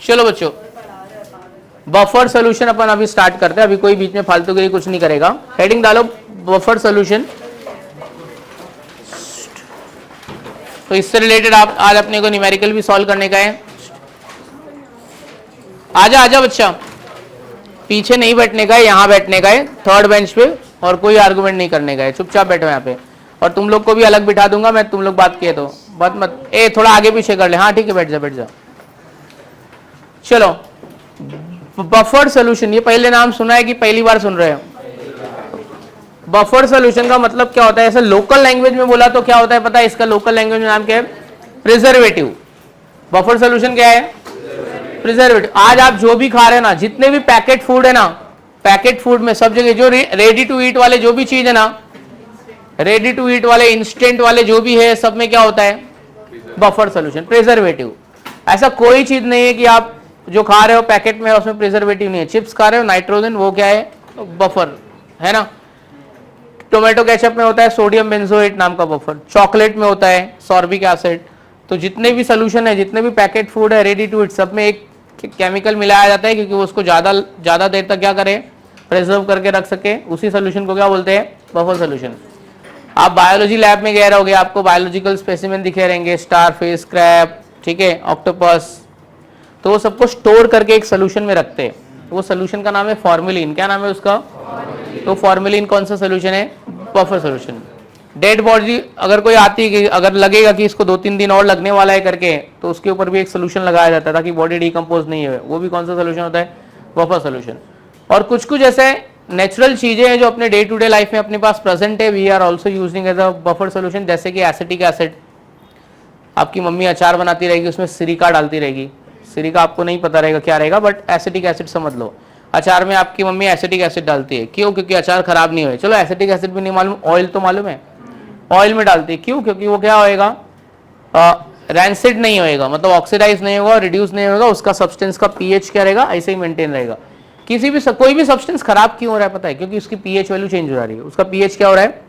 चलो बच्चों, buffer solution अपन अभी स्टार्ट करते हैं, अभी कोई बीच में फालतू के लिए कुछ नहीं करेगा। हेडिंग डालो बफर सोल्यूशन। तो इससे रिलेटेड आप आज अपने को न्यूमेरिकल भी सॉल्व करने का है। आजा आजा बच्चा, पीछे नहीं बैठने का है, यहाँ बैठने का है थर्ड बेंच पे, और कोई आर्गुमेंट नहीं करने का है, चुपचाप बैठो यहाँ पे। और तुम लोग को भी अलग बिठा दूंगा मैं, तुम लोग बात किए तो बात मत, ए थोड़ा आगे पीछे कर ले, हाँ ठीक है बैठ जा बैठ जा। चलो बफर सोल्यूशन, ये पहले नाम सुना है कि पहली बार सुन रहे हो? बफर सोल्यूशन का मतलब क्या होता है? ऐसे लोकल लैंग्वेज में बोला तो क्या होता है पता है? इसका लोकल लैंग्वेज में नाम क्या है? प्रिजर्वेटिव। बफर सोल्यूशन क्या है? प्रिजर्वेटिव। आज आप जो भी खा रहे हैं ना, जितने भी पैकेट फूड है ना, पैकेट फूड में सब जगह जो रेडी टू ईट वाले जो भी चीज है ना, रेडी टू ईट वाले, इंस्टेंट वाले जो भी है, सब में क्या होता है? Buffer solution, preservative. ऐसा कोई चीज नहीं है कि आप जो खा रहे हो पैकेट में उसमें प्रिजर्वेटिव नहीं है। चिप्स खा रहे हो, नाइट्रोजन, वो क्या है? बफर है ना। टोमेटो केचप में होता है सोडियम बेंजोएट नाम का बफर। चॉकलेट में होता है सॉर्बिक एसिड। तो जितने भी सोल्यूशन है, जितने भी पैकेट फूड है रेडी टू ईट, सब में एक केमिकल मिलाया जाता है क्योंकि वो उसको ज्यादा देर तक क्या करे? प्रिजर्व करके रख सके। उसी सोल्यूशन को क्या बोलते हैं? Buffer solution. आप बायोलॉजी लैब में गए रहोगे, आपको बायोलॉजिकल स्पेसिमेन दिखे रहेंगे, स्टारफिश, क्रैब, ठीक है, ऑक्टोपस, तो वो सबको स्टोर करके एक सोल्यूशन में रखते हैं। वो सोल्यूशन का नाम है फॉर्मेलिन। क्या नाम है उसका? तो फॉर्मेलिन कौन सा सोल्यूशन है? Buffer solution. डेड बॉडी अगर कोई आती है, अगर लगेगा कि इसको 2-3 दिन और लगने वाला है करके, तो उसके ऊपर भी एक सोल्यूशन लगाया जाता है ताकि बॉडी डिकम्पोज नहीं हो। वो भी कौन सा सोल्यूशन होता है? Buffer solution. और कुछ कुछ ऐसे नेचुरल चीजें हैं जो अपने डे टू डे लाइफ में अपने पास प्रेजेंट है, we are also using as a buffer solution. जैसे कि एसिटिक एसिड, आपकी मम्मी अचार बनाती रहेगी, उसमें सिरिका डालती रहेगी। सिरिका आपको नहीं पता रहेगा क्या रहेगा, बट एसिटिक एसिड समझ लो। अचार में आपकी मम्मी एसिटिक एसिड डालती है, क्यों? क्योंकि अचार खराब नहीं होए। चलो एसिटिक एसिड भी नहीं मालूम, ऑयल तो मालूम है, ऑयल में डालती है, क्यों? क्योंकि वो क्या होएगा? रैंसिड नहीं होएगा, मतलब ऑक्सीडाइज नहीं होगा, रिड्यूस नहीं होगा, उसका सब्सटेंस का पीएच क्या रहेगा? ऐसे ही मेंटेन रहेगा। किसी भी कोई भी सब्सटेंस खराब क्यों हो रहा है पता है? क्योंकि उसकी पीएच वैल्यू चेंज हो रही है। उसका पीएच क्या हो रहा है?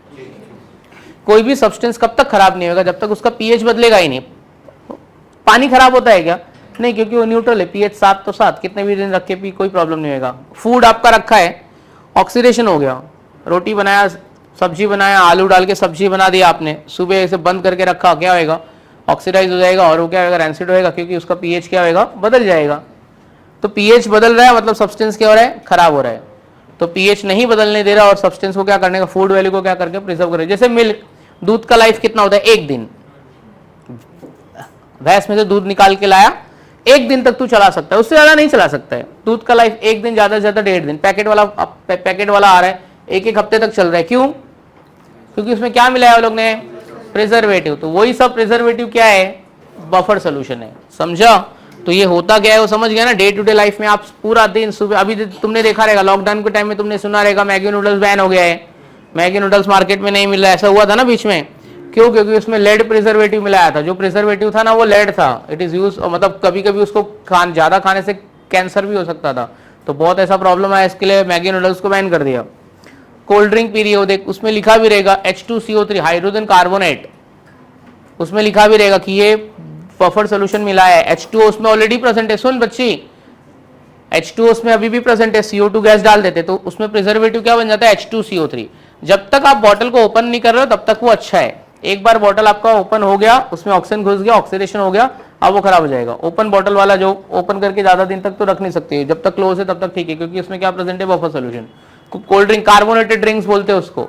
कोई भी सब्सटेंस कब तक खराब नहीं होगा? जब तक उसका पीएच बदलेगा ही नहीं। पानी खराब होता है क्या? नहीं, क्योंकि वो न्यूट्रल है, पीएच 7 तो 7, कितने भी दिन रख के भी कोई प्रॉब्लम नहीं होगा। फूड आपका रखा है, ऑक्सीडेशन हो गया, रोटी बनाया, सब्जी बनाया, आलू डाल के सब्जी बना दिया आपने, सुबह इसे बंद करके रखा, क्या होएगा? ऑक्सीडाइज हो जाएगा, और वो क्या होगा? रैंसिड होएगा, क्योंकि उसका पीएच क्या होएगा? बदल जाएगा। तो पीएच बदल रहा है मतलब सब्सटेंस क्या हो रहा है? खराब हो रहा है। तो पीएच नहीं बदलने दे रहा और सब्सटेंस को क्या करने का? फूड वैल्यू को क्या करके प्रिजर्व करे। जैसे मिल्क, दूध का लाइफ कितना होता है? 1 दिन। भैंस में से दूध निकाल के लाया, 1 दिन तक तू चला सकता है, उससे ज्यादा नहीं चला सकता है। दूध का लाइफ 1 दिन, ज्यादा से ज्यादा 1.5 दिन। पैकेट वाला आ रहा है, 1-1 हफ्ते तक चल रहा है, क्यों? क्योंकि उसमें क्या मिलाया वो लोग ने? प्रिजर्वेटिव। तो वही सब प्रिजर्वेटिव क्या है? बफर सोल्यूशन है। समझा? तो ये होता क्या है वो समझ गया ना। डे टू डे लाइफ में आप पूरा दिन सुबह, अभी तुमने देखा रहेगा लॉकडाउन के टाइम में, तुमने सुना रहेगा मैगी नूडल्स बैन हो गया है, मैगी नूडल्स मार्केट में नहीं मिल रहा है, ऐसा हुआ था ना बीच में। क्यों? क्योंकि उसमें लेड प्रिजर्वेटिव मिलाया था। जो प्रिजर्वेटिव था ना वो लेड था। इट इज यूज, मतलब कभी कभी उसको ज्यादा खाने से कैंसर भी हो सकता था। तो बहुत ऐसा प्रॉब्लम आया, इसके लिए मैगी नूडल्स को बैन कर दिया। कोल्ड ड्रिंक पी रही हो, देख उसमें लिखा भी रहेगा H2CO3 हाइड्रोजन कार्बोनेट, उसमें लिखा भी रहेगा कि ये बफर सोल्यूशन मिला है। H2O उसमें ऑलरेडी प्रेजेंट है। सुन बच्ची, H2O उसमें अभी भी प्रेजेंट है, CO2 गैस डाल देते तो उसमें प्रिजर्वेटिव क्या बन जाता है? H2CO3। जब तक आप बॉटल को ओपन नहीं कर रहे हो तब तक वो अच्छा है। एक बार बॉटल आपका ओपन हो गया, उसमें ऑक्सीजन घुस गया, ऑक्सीडेशन हो गया, अब वो खराब हो जाएगा। ओपन बॉटल वाला जो ओपन करके ज्यादा दिन तक तो रख नहीं सकते, जब तक क्लोज है तब तक ठीक है, क्योंकि उसमें क्या प्रेजेंट है? Buffer solution. Cold drink, carbonated drinks बोलते हैं उसको।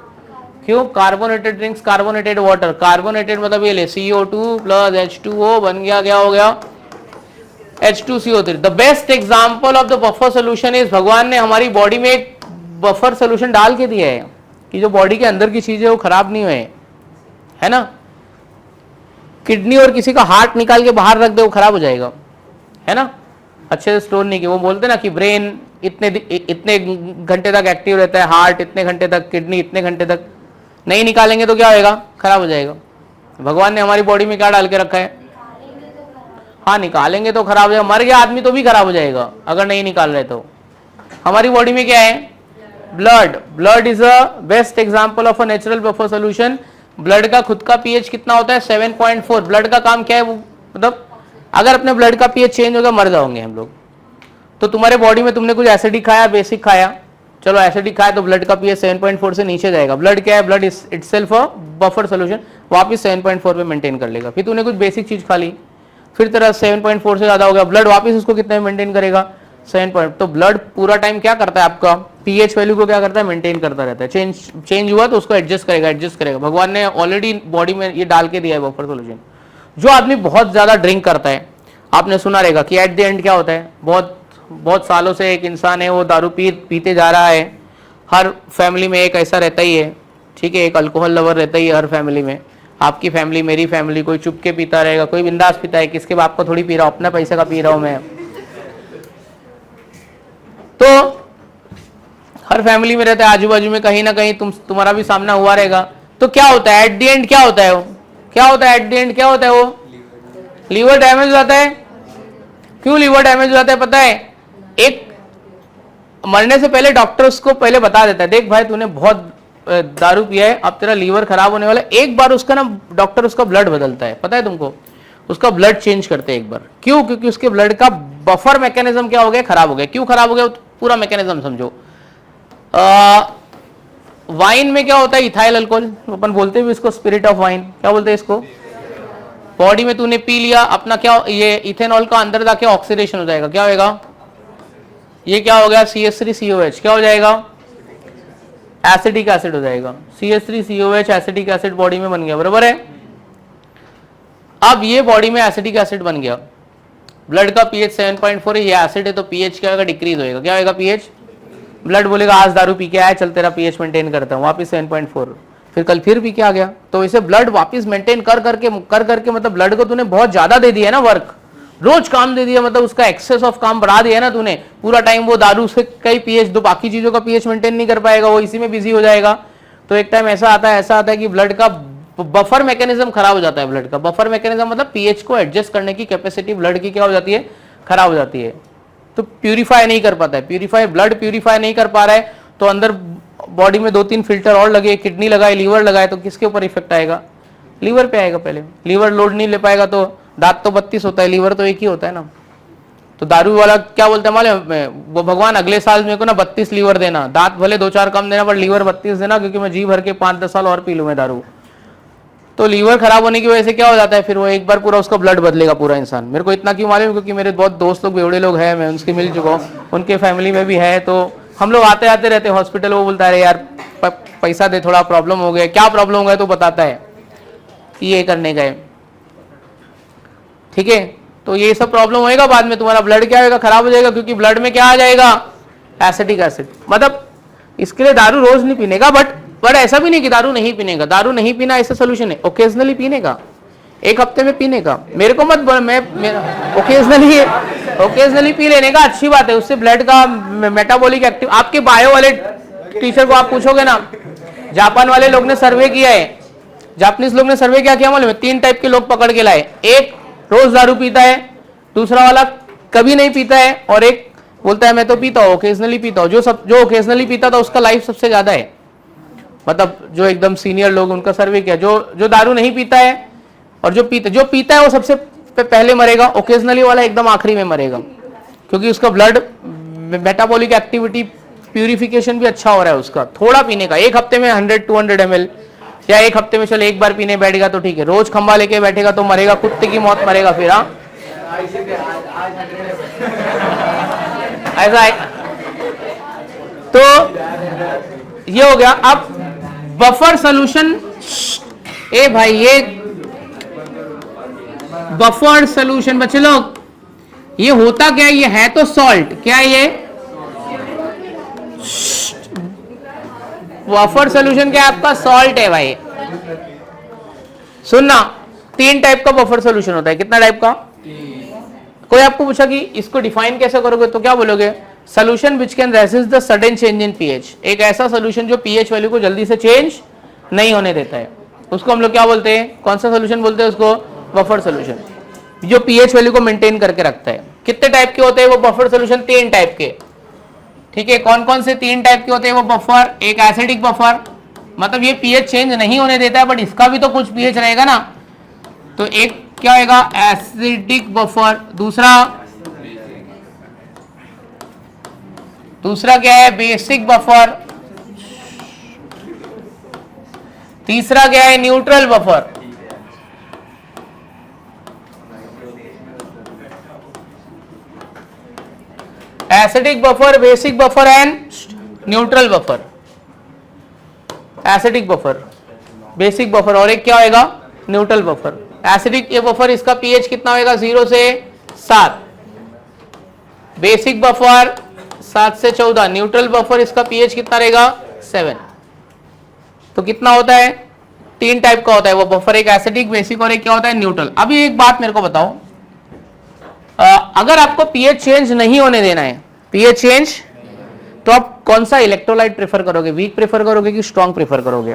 क्यों? Carbonated drinks, carbonated water. Carbonated मतलब ये ले, CO2 प्लस H2O बन गया, क्या हो गया? H2CO3। The best example of the buffer solution is, भगवान ने हमारी बॉडी में एक बफर सोल्यूशन डाल के दिया है कि जो बॉडी के अंदर की चीजें वो खराब नहीं हुए, है ना। किडनी और किसी का हार्ट निकाल के बाहर रख दे, वो खराब हो जाएगा, है ना, अच्छे से स्टोर नहीं किया। वो बोलते ना कि ब्रेन इतने घंटे तक एक्टिव रहता है, हार्ट इतने घंटे तक, किडनी इतने घंटे तक, नहीं निकालेंगे तो क्या होएगा? खराब हो जाएगा। भगवान ने हमारी बॉडी में क्या डाल के रखा है? हाँ, निकालेंगे तो खराब हो जाएगा। मर गया आदमी तो भी खराब हो जाएगा अगर नहीं निकाल रहे तो। हमारी बॉडी में क्या है? Blood. Blood is a best example of a natural buffer solution. Blood का खुद का पीएच कितना होता है? 7.4। ब्लड का काम क्या है? वो मतलब अगर अपने ब्लड का पीएच चेंज होगा मर जाओगे हम लोग। तो तुम्हारे बॉडी में तुमने कुछ एसिडिक खाया, बेसिक खाया, चलो एसिडिक खाया तो ब्लड का पीएच 7.4 से नीचे जाएगा। ब्लड क्या है, blood itself a buffer solution, वापस 7.4 पे मेंटेन कर लेगा। फिर तूने कुछ बेसिक चीज खा ली, फिर तेरा 7.4 से ज्यादा हो गया, ब्लड वापस उसको कितने में मेंटेन करेगा, 7. तो ब्लड पूरा टाइम क्या करता है, आपका पीएच वैल्यू को क्या करता है, मेंटेन करता रहता है। चेंज हुआ तो उसको एडजस्ट करेगा। भगवान ने ऑलरेडी बॉडी में ये डाल के दिया है बफर सोल्यूशन। जो आदमी बहुत ज्यादा ड्रिंक करता है, आपने सुना रहेगा कि एट द एंड क्या होता है, बहुत सालों से एक इंसान है वो दारू पीते जा रहा है। हर फैमिली में एक ऐसा रहता ही है, ठीक है, एक अल्कोहल लवर रहता ही है हर फैमिली में। आपकी फैमिली, मेरी फैमिली, कोई चुप के पीता रहेगा, कोई बिंदास पीता है, किसके बाप को थोड़ी पी रहा हूं, अपना पैसे का पी रहा हूं मैं। तो हर फैमिली में रहता है, आजू बाजू में कहीं ना कहीं तुम्हारा भी सामना हुआ रहेगा। तो क्या होता है एट द एंड, क्या होता है वो, क्या होता है एट द एंड, क्या होता है वो, लीवर डैमेज हो जाता है। क्यों लीवर डैमेज हो जाता है पता है, एक मरने से पहले डॉक्टर उसको पहले बता देता है, देख भाई तूने बहुत दारू पिया है, अब तेरा लीवर खराब होने वाला है। एक बार उसका ना डॉक्टर उसका ब्लड बदलता है, पता है तुमको, उसका ब्लड चेंज करते हैं एक बार। क्यों, क्योंकि उसके ब्लड का बफर मैकेनिज्म क्या हो गया, खराब हो गया। क्यों खराब हो गया, पूरा मैकेनिज्म समझो। वाइन में क्या होता है, इथाइल अल्कोहल, अपन बोलते हैं इसको स्पिरिट ऑफ वाइन, क्या बोलते हैं इसको। बॉडी में तूने पी लिया अपना, क्या ये इथेनॉल का अंदर जाके ऑक्सीडेशन हो जाएगा, क्या होगा, ये क्या हो गया CH3COH, क्या हो जाएगा, एसिडिक एसिड हो जाएगा। CH3COH एसिडिक एसिड बॉडी में बन गया, बराबर है। अब ये बॉडी में एसिडिक एसिड बन गया, ब्लड का पीएच 7.4 है, ये एसिड है तो पीएच क्या होगा, डिक्रीज होएगा। क्या होगा पीएच, ब्लड बोलेगा आज दारू पी के आया, चल तेरा पीएच मेंटेन करता हूं, वापस 7.4, फिर कल फिर पी के आ गया। तो इसे ब्लड वापस मेंटेन कर करके मतलब ब्लड को तूने बहुत ज्यादा दे दिया है ना वर्क, रोज काम दे दिया, मतलब उसका एक्सेस ऑफ काम बढ़ा दिया ना तूने, पूरा टाइम वो दारू से कई पीएच, दो बाकी चीजों का पीएच मेंटेन नहीं कर पाएगा, वो इसी में बिजी हो जाएगा। तो एक टाइम ऐसा आता है कि ब्लड का बफर मैकेनिज्म खराब हो जाता है। ब्लड का बफर मैकेनिज्म मतलब पीएच को एडजस्ट करने की कैपेसिटी ब्लड की क्या हो जाती है, खराब हो जाती है। तो प्यूरिफाई नहीं कर पाता है, ब्लड प्यूरिफाई नहीं कर पा रहा है, तो अंदर बॉडी में 2-3 फिल्टर और लगे, किडनी लगाए, लीवर लगाए, तो किसके ऊपर इफेक्ट आएगा, लीवर पे आएगा। पहले लीवर लोड नहीं ले पाएगा तो दांत तो 32 होता है, लीवर तो एक ही होता है ना। तो दारू वाला क्या बोलता है मालूम, वो भगवान अगले साल मेरे को ना 32 लीवर देना, दांत भले 2-4 कम देना पर लीवर 32 देना, क्योंकि मैं जी भर के 5-10 साल और पी लूँ मैं दारू। तो लीवर खराब होने की वजह से क्या हो जाता है, फिर वो एक बार पूरा उसका ब्लड बदलेगा पूरा इंसान। मेरे को इतना क्यों मालूम, क्योंकि मेरे बहुत दोस्त लोग बेवड़े लोग हैं, मैं उनसे मिल चुका हूँ, उनके फैमिली में भी है। तो हम लोग आते आते रहते हॉस्पिटल, वो बोलता है यार पैसा दे, थोड़ा प्रॉब्लम हो गया। क्या प्रॉब्लम हो गया तो बताता है कि ये करने गए, ठीक है। तो ये सब प्रॉब्लम होएगा, बाद में तुम्हारा ब्लड क्या होगा, खराब हो जाएगा, क्योंकि ब्लड में क्या आ जाएगा, एसिडिक एसिड। मतलब इसके लिए दारू रोज नहीं पीने का, बट ऐसा भी नहीं कि दारू नहीं पीने का, दारू नहीं पीना ऐसा सोल्यूशन है, ओकेजनली पीने का, एक हफ्ते में पीने का। मेरे को मत मैं ओकेजनली पी लेने का, अच्छी बात है, उससे ब्लड का मेटाबॉलिक एक्टिव। आपके बायो वाले टीचर को आप पूछोगे ना, जापान वाले लोग ने सर्वे किया है, जापानीज लोग ने सर्वे क्या किया मालूम है, 3 टाइप के लोग पकड़ के लाए, एक रोज दारू पीता है, दूसरा वाला कभी नहीं पीता है, और एक बोलता है मैं तो पीता हूँ, ओकेजनली पीता हूँ। जो ओकेजनली पीता था उसका लाइफ सबसे ज्यादा है, मतलब जो एकदम सीनियर लोग, उनका सर्वे किया। जो दारू नहीं पीता है और जो पीता है वो सबसे पहले मरेगा, ओकेजनली वाला एकदम आखिरी में मरेगा, क्योंकि उसका ब्लड मेटाबॉलिक एक्टिविटी प्यूरिफिकेशन भी अच्छा हो रहा है उसका। थोड़ा पीने का, एक हफ्ते में 100-200 ml, या एक हफ्ते में चल एक बार पीने बैठेगा तो ठीक है, रोज खंबा लेके बैठेगा तो मरेगा, कुत्ते की मौत मरेगा फिर। हाँ ऐसा है। तो ये हो गया। अब बफर सोल्यूशन, ए भाई ये बफर सोल्यूशन बच्चे लोग, ये होता क्या है, ये है तो सॉल्ट, क्या है ये बफर सोल्यूशन, क्या है आपका सॉल्ट है भाई। सुनना, 3 टाइप का बफर सोल्यूशन होता है। कितना टाइप का, कोई आपको पूछा कि इसको डिफाइन कैसे करोगे तो क्या बोलोगे, solution which can resist the sudden change in pH. एक ऐसा सोल्यूशन जो पीएच वैल्यू को जल्दी से चेंज नहीं होने देता है, उसको हम लोग क्या बोलते हैं, कौन सा सोल्यूशन बोलते हैं उसको, बफर सोल्यूशन, जो पीएच वैल्यू को मेंटेन करके रखता है। कितने टाइप के होते हैं वो बफर सोल्यूशन, 3 टाइप के, ठीक है। कौन कौन से 3 टाइप के होते हैं वो बफर, एक एसिडिक बफर, मतलब ये पीएच चेंज नहीं होने देता है बट इसका भी तो कुछ पीएच रहेगा ना, तो एक क्या होगा? Acidic buffer. दूसरा क्या है? Basic buffer. तीसरा क्या है? Neutral buffer. Acidic buffer, basic buffer and neutral buffer. Acidic buffer, basic buffer और एक क्या होगा? Neutral buffer. एसिडिक ये बफर, इसका पीएच कितना होगा? 0 से 7। बेसिक बफर 7 से 14। न्यूट्रल बफर इसका पीएच कितना रहेगा? 7। तो कितना होता है? 3 टाइप का होता है वो बफर, एक एसिडिक, बेसिक और एक क्या होता है? न्यूट्रल। अभी एक बात मेरे को बताओ, अगर आपको पीएच चेंज नहीं होने देना है, पीएच चेंज, तो आप कौन सा इलेक्ट्रोलाइट प्रेफर करोगे? वीक प्रेफर करोगे कि स्ट्रॉन्ग प्रेफर करोगे?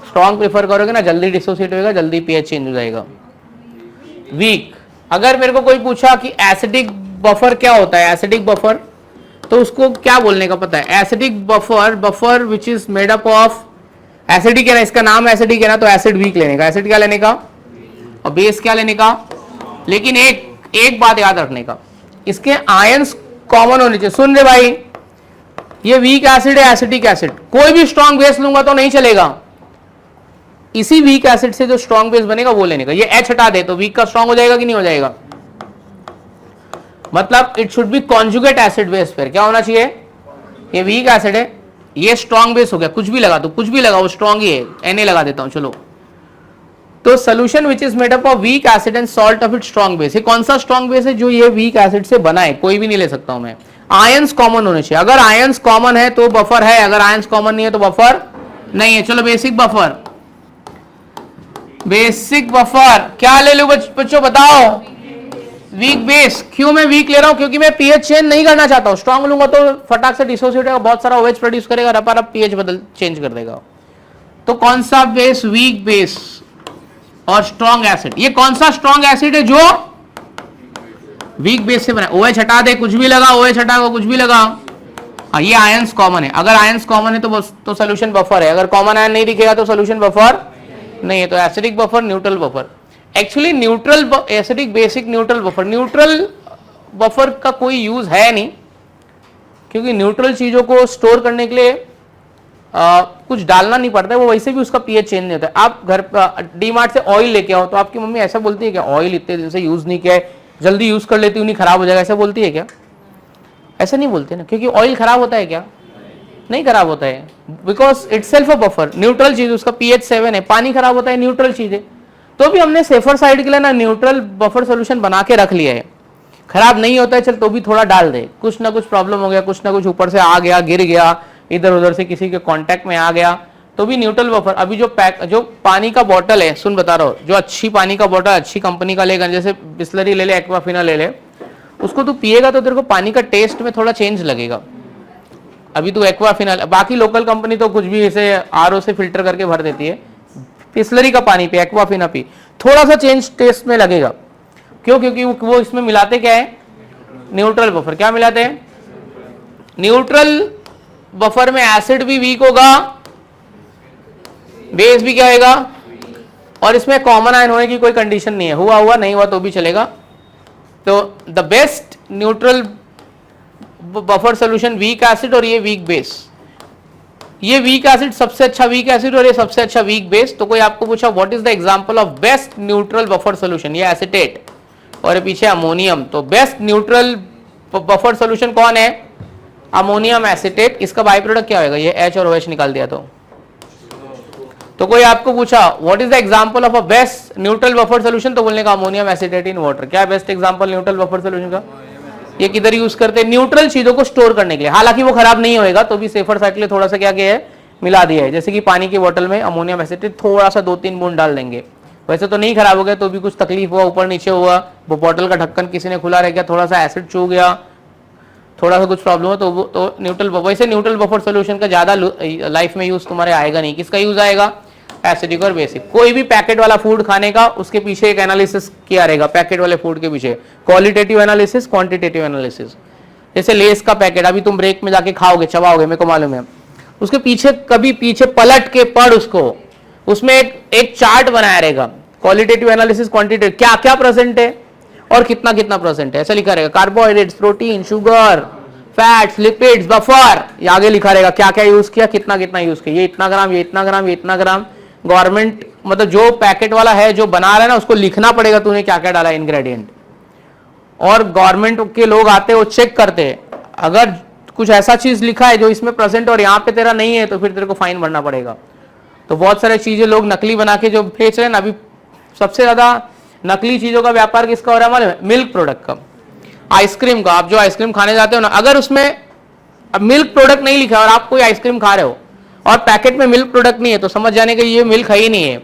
स्ट्रॉन्ग प्रेफर करोगे ना, जल्दी डिसोसिएट होगा, जल्दी पीएच चेंज हो जाएगा। वीक। अगर मेरे को कोई पूछा कि एसिडिक बफर क्या होता है, एसिडिक बफर, तो उसको क्या बोलने का पता है? Acidic buffer which is made up of, acidic है ना, इसका नाम एसिडिक है ना, तो एसिड वीक लेने का, एसिड क्या लेने का और बेस क्या लेने का। लेकिन एक बात याद रखने का, इसके आयंस कॉमन होने चाहिए। सुन रहे भाई, ये वीक एसिड है, एसिडिक एसिड, कोई भी स्ट्रॉन्ग बेस लूंगा तो नहीं चलेगा। इसी वीक एसिड से जो स्ट्रॉन्ग बेस बनेगा वो लेने का। ये H हटा दे तो वीक का स्ट्रॉन्ग हो जाएगा कि नहीं हो जाएगा? मतलब it should be conjugate acid base. फिर क्या होना चाहिए? ये वीक एसिड है, ये स्ट्रॉन्ग बेस हो गया, कुछ भी लगा तो कुछ भी लगा, वो स्ट्रॉन्ग ही है, Na लगा देता हूं, चलो। तो solution which is made up of weak acid and salt of it strong base. ये कौन सा स्ट्रॉन्ग बेस है? जो ये वीक एसिड से बना है, कोई भी नहीं ले सकता हूं मैं। आयंस कॉमन होने चाहिए। अगर आयंस कॉमन है तो बफर है, अगर आयंस कॉमन नहीं है तो बफर नहीं है। चलो बेसिक बफर। बेसिक बफर क्या ले लूं बच्चों बताओ? Weak base. क्यों मैं वीक ले रहा हूं? क्योंकि मैं पीएच चेंज नहीं करना चाहता हूं। स्ट्रॉन्ग लूंगा तो फटाक से डिसोसिएट होगा, बहुत सारा OH प्रोड्यूस करेगा, रपा रप पीएच चेंज कर देगा। तो कौन सा बेस? वीक बेस और स्ट्रॉन्ग एसिड। ये कौन सा स्ट्रॉन्ग एसिड है जो वीक बेस से बना? OH हटा दे, कुछ भी लगा, OH हटा को कुछ भी लगा। ये आयंस कॉमन है। अगर आयंस कॉमन है तो सोल्यूशन बफर है, अगर कॉमन आयन नहीं दिखेगा तो सोल्यूशन बफर नहीं है। तो acidic buffer, neutral buffer. Actually neutral, acidic, basic, neutral buffer. Neutral buffer का कोई यूज है नहीं, क्योंकि न्यूट्रल चीजों को स्टोर करने के लिए कुछ डालना नहीं पड़ता है, वो वैसे भी उसका पीएच चेंज नहीं होता है। आप घर डीमार्ट से ऑयल लेके आओ तो आपकी मम्मी ऐसा बोलती है क्या? ऑयल इतने दिन से यूज नहीं किया है, जल्दी यूज कर लेती हूँ, नहीं खराब हो जाएगा, ऐसा बोलती है क्या? ऐसा नहीं बोलते ना, क्योंकि ऑयल खराब होता है क्या? नहीं खराब होता है, because it self a buffer. Neutral चीज, उसका पीएच 7 है। पानी खराब होता है, न्यूट्रल चीज है। तो भी हमने सेफर साइड के लिए ना न्यूट्रल बफर सोल्यूशन बना के रख लिया है। खराब नहीं होता है, चल तो भी थोड़ा डाल दे, कुछ ना कुछ प्रॉब्लम हो गया, कुछ ना कुछ ऊपर से आ गया, गिर गया, इधर उधर से किसी के कांटेक्ट में आ गया, तो भी न्यूट्रल बफर। अभी जो पानी का बॉटल है, सुन बता रहा हूँ, जो अच्छी पानी का बॉटल अच्छी कंपनी का लेगा, जैसे बिस्लरी ले ले, एक्वाफिना ले ले, उसको तू पिएगा तो तेरे को पानी का टेस्ट में थोड़ा चेंज लगेगा। अभी तू एक्वाफिना, बाकी लोकल कंपनी तो कुछ भी ऐसे RO से फिल्टर करके भर देती है। बिस्लरी का पानी पी, एक्वाफिना पी, थोड़ा सा चेंज टेस्ट में लगेगा। क्यों? क्योंकि वो इसमें मिलाते क्या है? Neutral buffer. क्या मिलाते हैं? न्यूट्रल बफर में एसिड भी वीक होगा, बेस भी क्या होगा, और इसमें कॉमन आयन होने की कोई कंडीशन नहीं है। हुआ नहीं हुआ तो भी चलेगा। तो the best neutral buffer solution weak acid और ये वीक बेस। ये वीक एसिड सबसे अच्छा वीक एसिड और ये सबसे अच्छा वीक बेस। तो कोई आपको पूछा what is the example of best neutral buffer solution, ये एसीटेट और ये पीछे अमोनियम। तो बेस्ट न्यूट्रल बफर सोल्यूशन कौन है? Ammonium acetate. इसका बाई प्रोडक्ट क्या होगा? ये H और OH निकाल दिया तो कोई आपको पूछा what is the example of a best neutral buffer solution, तो बोलने का अमोनियम एसीटेट इन वाटर। क्या best example neutral buffer solution का? ये किधर यूज करते हैं? न्यूट्रल चीजों को स्टोर करने के लिए। हालांकि वो खराब नहीं होएगा, तो भी सेफर साइड के लिए थोड़ा सा क्या किया है? मिला दिया है। जैसे कि पानी की बोतल में अमोनियम एसीटेट थोड़ा सा 2-3 बूंद डाल देंगे, वैसे तो नहीं खराब हो गया, तो भी कुछ तकलीफ हुआ, ऊपर नीचे हुआ, वो बोतल का ढक्कन किसी ने खुला रह गया, थोड़ा सा एसिड चू गया, थोड़ा सा कुछ प्रॉब्लम हो तो न्यूट्रल बफर। वैसे न्यूट्रल बफर सोल्यूशन का ज्यादा लाइफ में यूज तुम्हारे आएगा नहीं। किसका यूज आएगा? एसिडिक और बेसिक। कोई भी पैकेट वाला फूड खाने का, उसके पीछे एक एनालिसिस किया रहेगा। पैकेट वाले फूड के पीछे क्वालिटेटिव एनालिसिस, क्वांटिटेटिव एनालिसिस। जैसे लेस का पैकेट, अभी तुम ब्रेक में जाके खाओगे, चबाओगे, मेरे को मालूम है, उसके पीछे कभी पीछे पलट के पढ़ उसको, उसमें एक चार्ट बनाया रहेगा क्वालिटेटिव एनालिसिस, क्वांटिटेटिव, क्या क्या प्रेजेंट है और कितना कितना प्रेजेंट है, ऐसा लिखा रहेगा। Carbohydrates, protein, sugar, fats, lipids, buffer, ये आगे लिखा रहेगा क्या क्या यूज किया, कितना कितना यूज किया, ये इतना ग्राम, ये इतना ग्राम, ये इतना ग्राम। गवर्नमेंट मतलब जो पैकेट वाला है जो बना रहा है ना, उसको लिखना पड़ेगा तूने क्या क्या डाला इंग्रेडिएंट। और गवर्नमेंट के लोग आते हैं, वो चेक करते हैं, अगर कुछ ऐसा चीज लिखा है जो इसमें प्रेजेंट और यहाँ पे तेरा नहीं है तो फिर तेरे को फाइन भरना पड़ेगा। तो बहुत सारे चीजें लोग नकली बना के जो बेच रहे हैं ना, अभी सबसे ज्यादा नकली चीजों का व्यापार किसका हो रहा है हमारे, मिल्क प्रोडक्ट का, आइसक्रीम का। आप जो आइसक्रीम खाने जाते हो ना, अगर उसमें अब मिल्क प्रोडक्ट नहीं लिखा और आप कोई आइसक्रीम खा रहे हो और पैकेट में मिल्क प्रोडक्ट नहीं है, तो समझ जाने का ये मिल्क है ही नहीं है,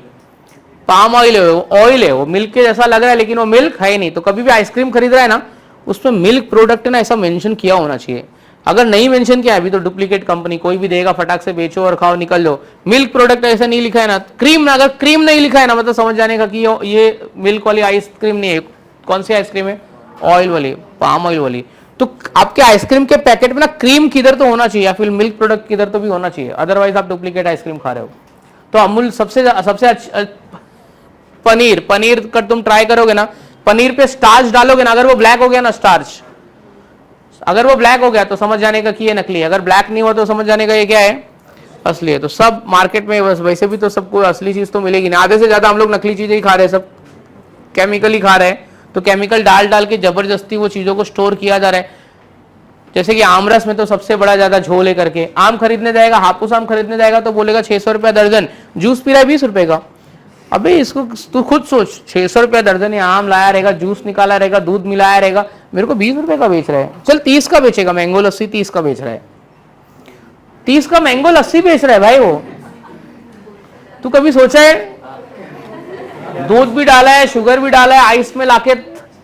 पाम ऑयल है, ऑयल है, वो मिल्क के जैसा लग रहा है लेकिन वो मिल्क है ही नहीं। तो कभी भी आइसक्रीम खरीद रहा है ना, उसमें मिल्क प्रोडक्ट ना ऐसा मेंशन किया होना चाहिए। अगर नहीं मेंशन किया अभी तो डुप्लीकेट कंपनी कोई भी देगा, फटाक से बेचो और खाओ, निकल लो। मिल्क प्रोडक्ट ऐसा नहीं लिखा है ना, क्रीम ना, अगर क्रीम नहीं लिखा है ना, मतलब समझ जाने का कि ये मिल्क वाली आइसक्रीम नहीं है। कौन सी आइसक्रीम है, ऑयल वाली, पाम ऑयल वाली। तो आपके आइसक्रीम के पैकेट में ना क्रीम किधर तो होना चाहिए या फिर मिल्क प्रोडक्ट किधर तो भी होना चाहिए, अदरवाइज आप डुप्लीकेट आइसक्रीम खा रहे हो। तो अमूल सबसे अच्छा। पनीर, पनीर का तुम ट्राई करोगे ना, पनीर पे स्टार्च डालोगे ना, अगर वो ब्लैक हो गया ना स्टार्च, अगर वो ब्लैक हो गया तो समझ जाने का कि ये नकली है, अगर ब्लैक नहीं हुआ तो समझ जाने का ये क्या है, असली है। तो सब मार्केट में बस वैसे भी तो सबको असली चीज तो मिलेगी नहीं, आधे से ज्यादा हम लोग नकली चीजें ही खा रहे हैं, सब केमिकल ही खा रहे हैं। तो केमिकल डाल डाल के जबरदस्ती वो चीजों को स्टोर किया जा रहा है। जैसे कि आमरस में तो सबसे बड़ा ज्यादा झोल है करके, आम खरीदने जाएगा, हापुस आम खरीदने जाएगा तो बोलेगा 600 रुपया दर्जन, जूस पी रहा है 20 रुपए का। अबे इसको तू खुद सोच, 600 रुपया दर्जन ये आम लाया रहेगा, जूस निकाला रहेगा, दूध मिलाया रहेगा, मेरे को 20 रुपए का बेच रहा है। चल 30 का बेचेगा, मैंगो लस्सी 30 का बेच रहा है, 30 का मैंगो लस्सी बेच रहा है भाई वो। तू कभी सोचा है, दूध भी डाला है, शुगर भी डाला है, आइस में लाके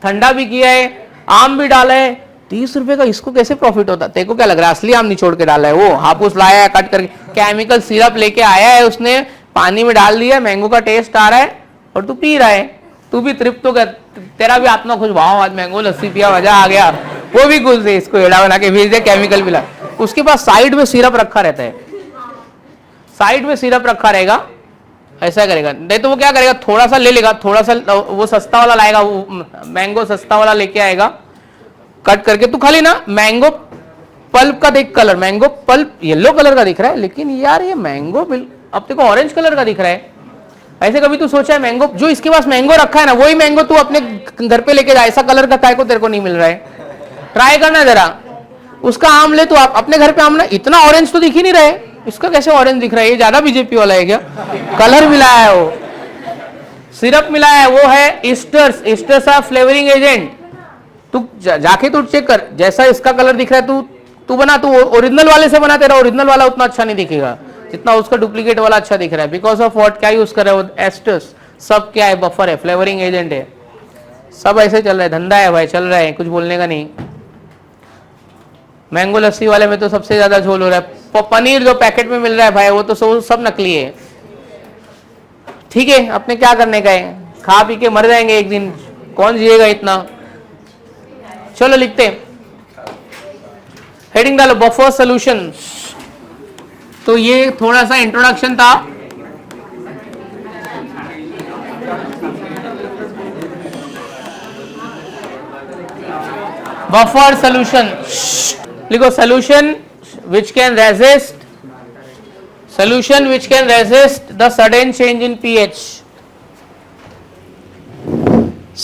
ठंडा भी किया है, आम भी डाला है, 30 रुपए का, इसको कैसे प्रॉफिट होता? तेरे को क्या लग रहा है असली आम निचोड़ के डाला है? वो हापुस लाया है कट करके, केमिकल सिरप लेके आया है उसने, पानी में डाल दिया, मैंगो का टेस्ट आ रहा है और तू पी रहा है। तू भी तृप्त हो गया, तेरा भी आत्मा खुश, वाह आज मैंगो लस्सी पिया, मजा आ गया। वो भी खुश है, इसको एड़ा बना के भेज दे, केमिकल मिला। उसके पास साइड में सिरप रखा रहता है, साइड में सिरप रखा रहेगा, ऐसा करेगा। नहीं तो वो क्या करेगा, थोड़ा सा ले लेगा, थोड़ा सा वो सस्ता वाला लाएगा, वो मैंगो सस्ता वाला लेके आएगा कट करके। तू खाली ना मैंगो पल्प का देख, colour mango pulp yellow colour का दिख रहा है, लेकिन यार ये मैंगो अब तेरे को ऑरेंज कलर का दिख रहा है। ऐसे कभी तू सोचा है मैंगो, जो इसके पास मैंगो रखा है ना, वही मैंगो तू अपने घर पे लेके जा, ऐसा कलर का काय को तेरे को नहीं मिल रहा है? ट्राई करना जरा, उसका आम ले तू, आप अपने घर पे आम ना, इतना ऑरेंज तो दिख ही नहीं रहा है, इसका कैसे ऑरेंज दिख रहा है? ये ज्यादा बीजेपी वाला है क्या? कलर मिलाया है, वो सिरप मिलाया है, वो है esters, esters of flavouring agent. तू जाके तू चेक कर, जैसा इसका कलर दिख रहा है तू बना, तू ओरिजिनल वाले से बना, तेरा ओरिजिनल वाला उतना अच्छा नहीं दिखेगा जितना उसका डुप्लीकेट वाला अच्छा दिख रहा है। बिकॉज ऑफ व्हाट, क्या यूज कर रहा है वो, एस्टर्स, सब क्या है, बफर है, फ्लेवरिंग एजेंट है, सब ऐसे चल रहा है, धंधा है भाई, चल रहा है, कुछ बोलने का नहीं। मैंगो लस्सी वाले में तो सबसे ज्यादा झोल हो रहा है। पनीर जो पैकेट में मिल रहा है भाई, वो तो सब नकली है। ठीक है, अपने क्या करने का है, खा पी के मर जाएंगे एक दिन, कौन जिएगा इतना। चलो लिखते हैं, हेडिंग डालो बफर सॉल्यूशन। तो ये थोड़ा सा इंट्रोडक्शन था। बफर सॉल्यूशन लिखो, solution which can resist, solution which can resist the sudden change in pH,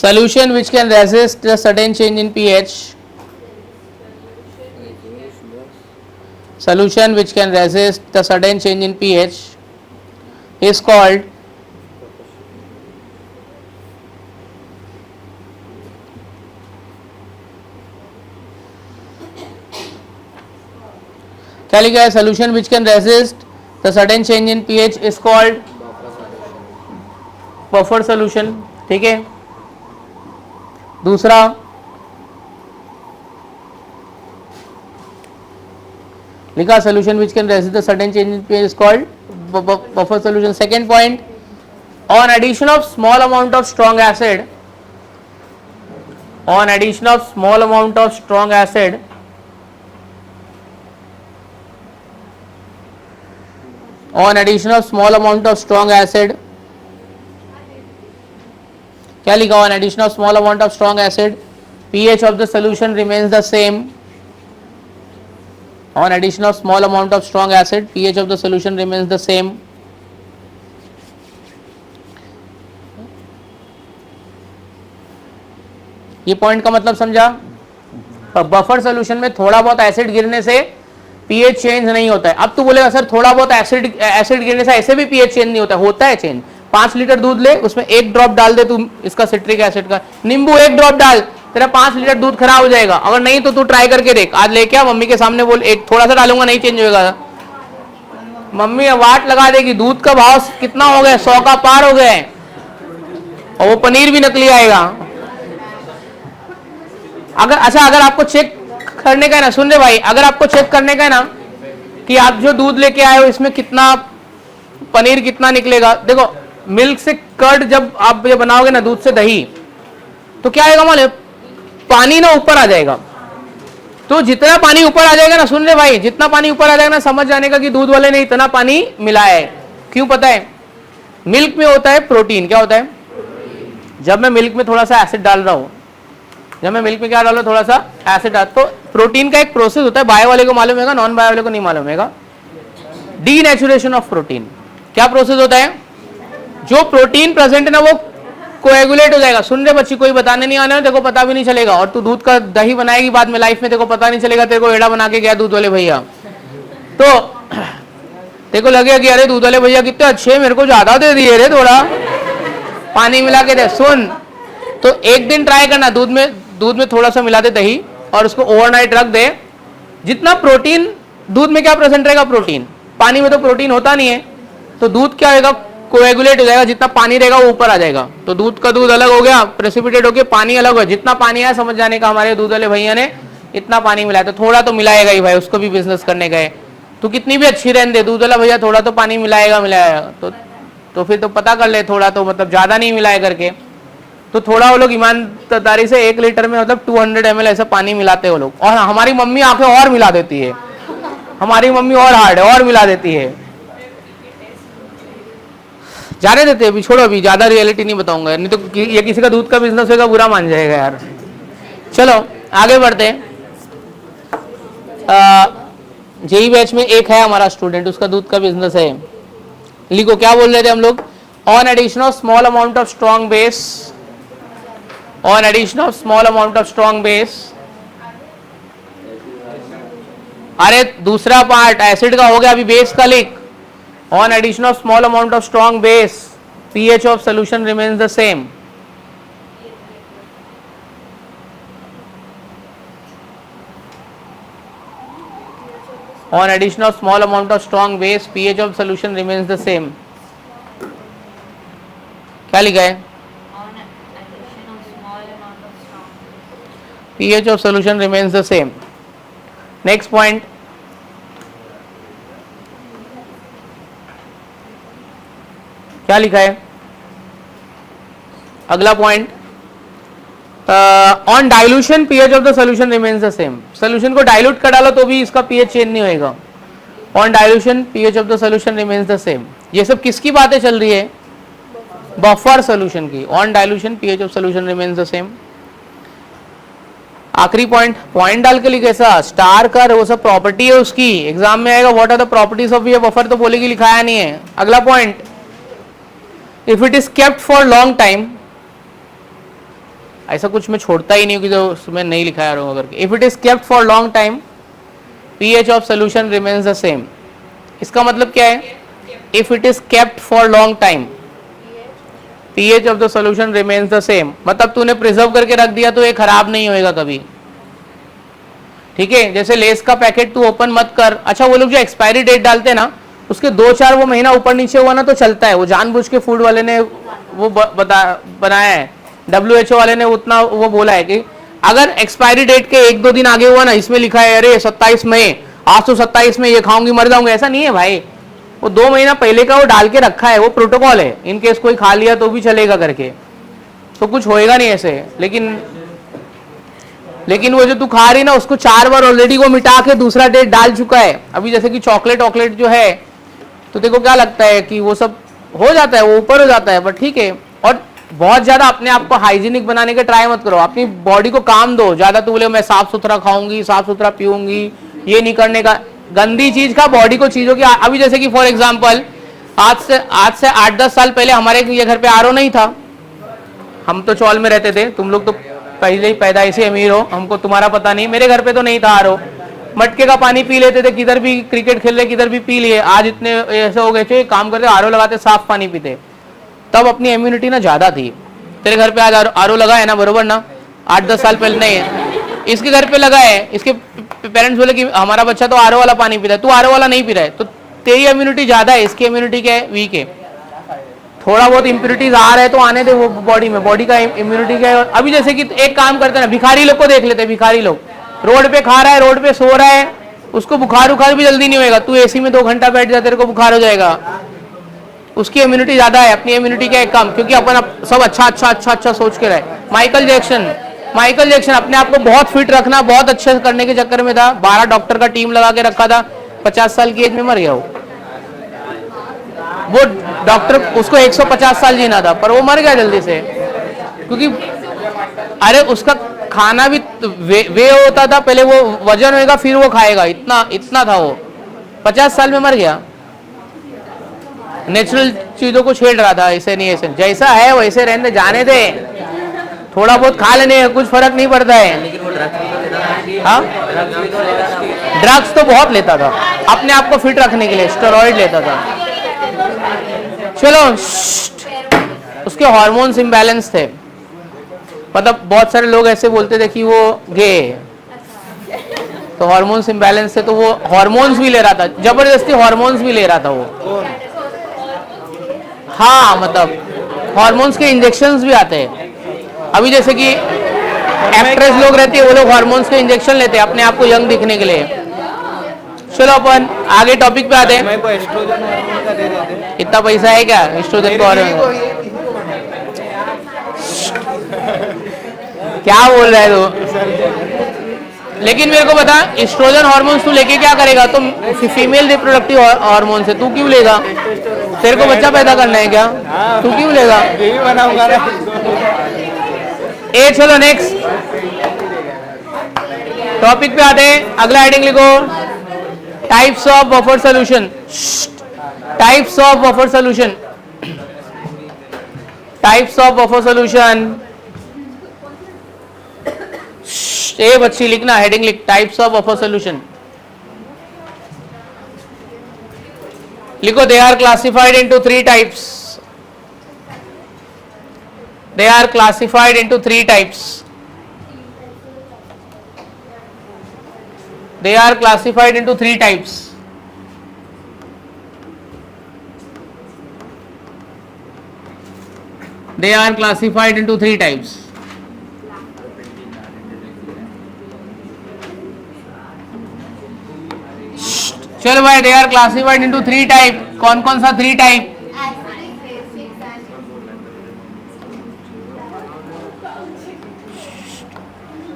solution which can resist the sudden change in pH, solution which can resist the sudden change in pH is called क्या लिखा है, solution which can resist the sudden change in pH is called buffer solution। ठीक है, दूसरा लिखा, solution which can resist the sudden change in pH is called buffer solution। second point, on addition of small amount of strong acid, on addition of small amount of strong acid, on addition of small amount of strong acid, क्या लिखा हुआ? An addition of small amount of strong acid pH of the solution remains the same. On addition of small amount of strong acid, pH of the solution remains the same. ये point का मतलब समझा? Buffer solution में थोड़ा बहुत acid गिरने से pH change नहीं होता है। अब तू बोलेगा सर थोड़ा बहुत एसिड गिरने से ऐसे भी पीएच चेंज नहीं होता है। होता है चेंज। 5 लीटर दूध ले, उसमें 1 ड्रॉप डाल दे तू इसका सिट्रिक एसिड का, नींबू 1 ड्रॉप डाल, तेरा 5 लीटर दूध खराब हो जाएगा। अगर नहीं तो तू ट्राई करके देख। आज लेके आ, मम्मी के सामने बोल एक थोड़ा सा डालूंगा नहीं चेंज होगा, मम्मी वाट लगा देगी। दूध का भाव कितना हो गया? 100 का पार हो गए, और वो पनीर भी नकली आएगा। अगर आपको चेक करने का है ना, सुन रहे भाई, अगर आपको चेक करने का है ना कि आप जो दूध लेके आए हो इसमें कितना पनीर कितना निकलेगा, देखो मिल्क से कर्ड जब आप ये बनाओगे ना, दूध से दही, तो क्या आएगा मालूम? पानी ना ऊपर आ जाएगा। तो जितना पानी ऊपर आ जाएगा ना, सुन रहे भाई, जितना पानी ऊपर आ जाएगा ना, समझ जाने का कि दूध वाले ने इतना पानी मिलाया है। क्यों पता है? मिल्क में होता है प्रोटीन। क्या होता है? जब मैं मिल्क में थोड़ा सा एसिड डाल रहा हूं, जब मैं मिल्क में क्या डाल रहा हूं, थोड़ा सा एसिड डाल, तो प्रोटीन का एक प्रोसेस होता है। बायो वाले को मालूम होगा, नॉन बायो वाले को नहीं मालूम होगा। Denaturation of protein. क्या प्रोसेस होता है? जो प्रोटीन प्रेजेंट है ना, वो कोएगुलेट हो जाएगा। सुन रहे बच्ची, कोई बताने नहीं आना है, तेरे को पता भी नहीं चलेगा। और तू दूध का दही बनाएगी बाद में लाइफ में, तेरे को पता नहीं चलेगा, तेरे को एड़ा बना के गया दूध वाले भैया, तो तेरे को लगेगा कि अरे दूध वाले भैया कितने अच्छे, मेरे को ज्यादा दे दिए रे, थोड़ा पानी मिला के दे। सुन, तो एक दिन ट्राई करना, दूध में थोड़ा सा मिला दे दही, और उसको ओवरनाइट रख दे। जितना प्रोटीन दूध में क्या प्रेजेंट रहेगा? प्रोटीन। पानी में तो प्रोटीन होता नहीं है, तो दूध क्या होगा? कोएगुलेट हो जाएगा। जितना पानी रहेगा वो ऊपर आ जाएगा। तो दूध का दूध अलग हो गया, प्रेसिपिटेट होकर पानी अलग हो। जितना पानी आया समझ जाने का हमारे दूध वाले भैया ने इतना पानी मिलाया, तो थोड़ा तो मिलाएगा ही भाई, उसको भी बिजनेस करने गए। तो कितनी भी अच्छी रहने दे, दूध वाला भैया थोड़ा तो पानी मिलाएगा। तो फिर तो पता कर ले, थोड़ा तो मतलब ज्यादा नहीं मिलाए करके। तो थोड़ा वो लोग ईमानदारी से 1 लीटर में मतलब 200 ml ऐसा पानी मिलाते हैं वो लोग। और हमारी मम्मी आके और मिला देती है, हमारी मम्मी और हार्ड है, और मिला देती है। जाने देते अभी, छोड़ो, अभी ज्यादा रियलिटी नहीं बताऊंगा, नहीं तो ये किसी का दूध का बिजनेस होगा बुरा मान जाएगा यार। चलो आगे बढ़ते हैं। जेई बैच में एक है हमारा स्टूडेंट, उसका दूध का बिजनेस है। लिखो क्या बोल रहे थे हम लोग? On addition of small amount of strong base, on addition of small amount of strong base. अरे दूसरा पार्ट एसिड का हो गया, अभी बेस का लिख। On addition of small amount of strong base, pH of solution remains the same. On addition of small amount of strong base, pH of solution remains the same. क्या लिखा है? On addition of small amount of strong pH of solution remains the same. Next point. क्या लिखा है? अगला point, on dilution pH of the solution remains the same. Solution को dilute कर डालो तो भी इसका पीएच चेंज नहीं होएगा। On dilution pH of the solution remains the same. ये सब किसकी बातें चल रही है? बफर सोल्यूशन की। On dilution pH of solution remains the same. आखिरी पॉइंट डाल के लिखे सा स्टार कर, वो सब प्रॉपर्टी है उसकी, एग्जाम में आएगा। What are the properties of ये बफर, तो बोलेगी लिखाया नहीं है। अगला point, if it is kept for long time, ऐसा कुछ मैं छोड़ता ही नहीं हूँ कि जो उसमें नहीं लिखाया रहूंगा करके। If it is kept for long time, pH of solution remains the same. इसका मतलब क्या है? If it is kept for long time, pH of the solution remains the same. मतलब तूने प्रिजर्व करके रख दिया तो ये खराब नहीं होएगा कभी, ठीक है? जैसे लेस का पैकेट तू ओपन मत कर। अच्छा, वो लोग जो एक्सपायरी डेट डालते हैं ना, उसके 2-4 वो महीना ऊपर नीचे हुआ ना तो चलता है। वो जानबूझ के फूड वाले ने वो बनाया है, WHO वाले ने उतना वो बोला है कि अगर एक्सपायरी डेट के 1-2 दिन आगे हुआ ना, इसमें लिखा है अरे 27 मई, आज तो 27 में ये खाऊंगी मर जाऊंगी, ऐसा नहीं है भाई। वो 2 महीना पहले का वो डाल के रखा है, वो प्रोटोकॉल है। इन केस कोई खा लिया तो भी चलेगा करके, तो कुछ होएगा नहीं ऐसे। लेकिन वो जो तू खा रही ना, उसको 4 बार ऑलरेडी वो मिटा के दूसरा डेट डाल चुका है। अभी जैसे कि चॉकलेट जो है, तो देखो क्या लगता है कि वो सब हो जाता है, वो ऊपर हो जाता है, बट ठीक है। और बहुत ज्यादा अपने आप को हाइजीनिक बनाने के ट्राई मत करो, अपनी बॉडी को काम दो। ज्यादा तू बोले मैं साफ सुथरा खाऊंगी, साफ सुथरा पीऊंगी, ये नहीं करने का, गंदी चीज का बॉडी को चीजों की। अभी जैसे कि फॉर एग्जांपल आज से 8-10 साल पहले हमारे ये घर पे आरओ नहीं था, हम तो चौल में रहते थे, तुम लोग तो पहले ही पैदाइशी अमीर हो, हमको तुम्हारा पता नहीं। मेरे घर पे तो नहीं था आरओ, मटके का पानी पी लेते थे, किधर भी क्रिकेट खेल रहे किधर भी पी लिए। आज इतने ऐसे हो गए थे, काम करते आरओ लगाते साफ पानी पीते। तब अपनी इम्यूनिटी ना ज्यादा थी। तेरे घर पे आज आरओ लगा है ना, बरोबर ना, 8-10 साल पहले नहीं है, इसके घर पे लगा है, इसके पेरेंट्स बोले कि हमारा बच्चा तो आरओ वाला पानी पीता है, तू आरओ वाला नहीं पी रहा है, तो तेरी इम्यूनिटी ज्यादा है, इसकी इम्यूनिटी क्या है, वीक है। थोड़ा बहुत इम्प्योरिटीज आ रहे तो आने दे वो बॉडी में, बॉडी का इम्यूनिटी क्या है। अभी जैसे कि एक काम करते हैं ना, भिखारी लोग को देख लेते हैं, भिखारी लोग रोड पे खा रहा है, रोड पे सो रहा है, उसको बुखार उखार भी जल्दी नहीं होएगा। तू एसी में 2 घंटा बैठ जा, तेरे को बुखार हो जाएगा, उसकी इम्यूनिटी ज्यादा है, अपनी इम्यूनिटी क्या एक कम, क्योंकि अपन सब अच्छा सोच के रहे। माइकल जैक्सन अपने आप को बहुत फिट रखना, बहुत अच्छे करने के चक्कर में था, 12 डॉक्टर का टीम लगा के रखा था, 50 साल की एज में मर गया वो डॉक्टर, उसको 150 साल जीना था, पर वो मर गया जल्दी से, क्योंकि अरे उसका खाना भी वे होता था, पहले वो वजन होएगा फिर वो खाएगा, इतना था वो, 50 साल में मर गया। नेचुरल चीजों को छेड़ रहा था, ऐसे नहीं, ऐसे जैसा है वैसे रहने जाने दे, थोड़ा बहुत खा लेने कुछ फर्क नहीं पड़ता है। हाँ, ड्रग्स तो बहुत लेता था अपने आप को फिट रखने के लिए, स्टेरॉइड लेता था। चलो, उसके हार्मोन्स इम्बैलेंस थे, मतलब बहुत सारे लोग ऐसे बोलते थे कि वो गे है, तो हार्मोन्स इम्बैलेंस थे, तो वो हार्मोन्स भी ले रहा था, जबरदस्ती हार्मोन्स भी ले रहा था वो। हाँ, मतलब हार्मोन्स के इंजेक्शंस भी आते हैं। अभी जैसे कि एक्ट्रेस लोग रहती है, वो लोग हार्मोन्स के इंजेक्शन लेते हैं अपने आप को यंग दिखने के लिए। चलो अपन आगे टॉपिक पे आते हैं। इतना पैसा है क्या एस्ट्रोजन को? क्या बोल रहा है तू? लेकिन मेरे को बता, एस्ट्रोजन हार्मोन्स तू लेके क्या करेगा? तुम फीमेल रिप्रोडक्टिव हार्मोन से तू क्यों लेगा? तेरे को बच्चा पैदा करना है क्या? तू क्यों लेगा? ए चलो नेक्स्ट टॉपिक पे आते हैं। अगला हेडिंग लिखो, types of buffer solution. Types of buffer solution, types of buffer solution. ए बच्ची लिखना, हेडिंग लिख, टाइप्स ऑफ बफर सॉल्यूशन लिखो। They are classified into 3 types. They are classified into 3 types. They are classified into 3 types. They are classified into 3 types. चलो भाई, they are classified into 3 type. कौन कौन सा 3 type?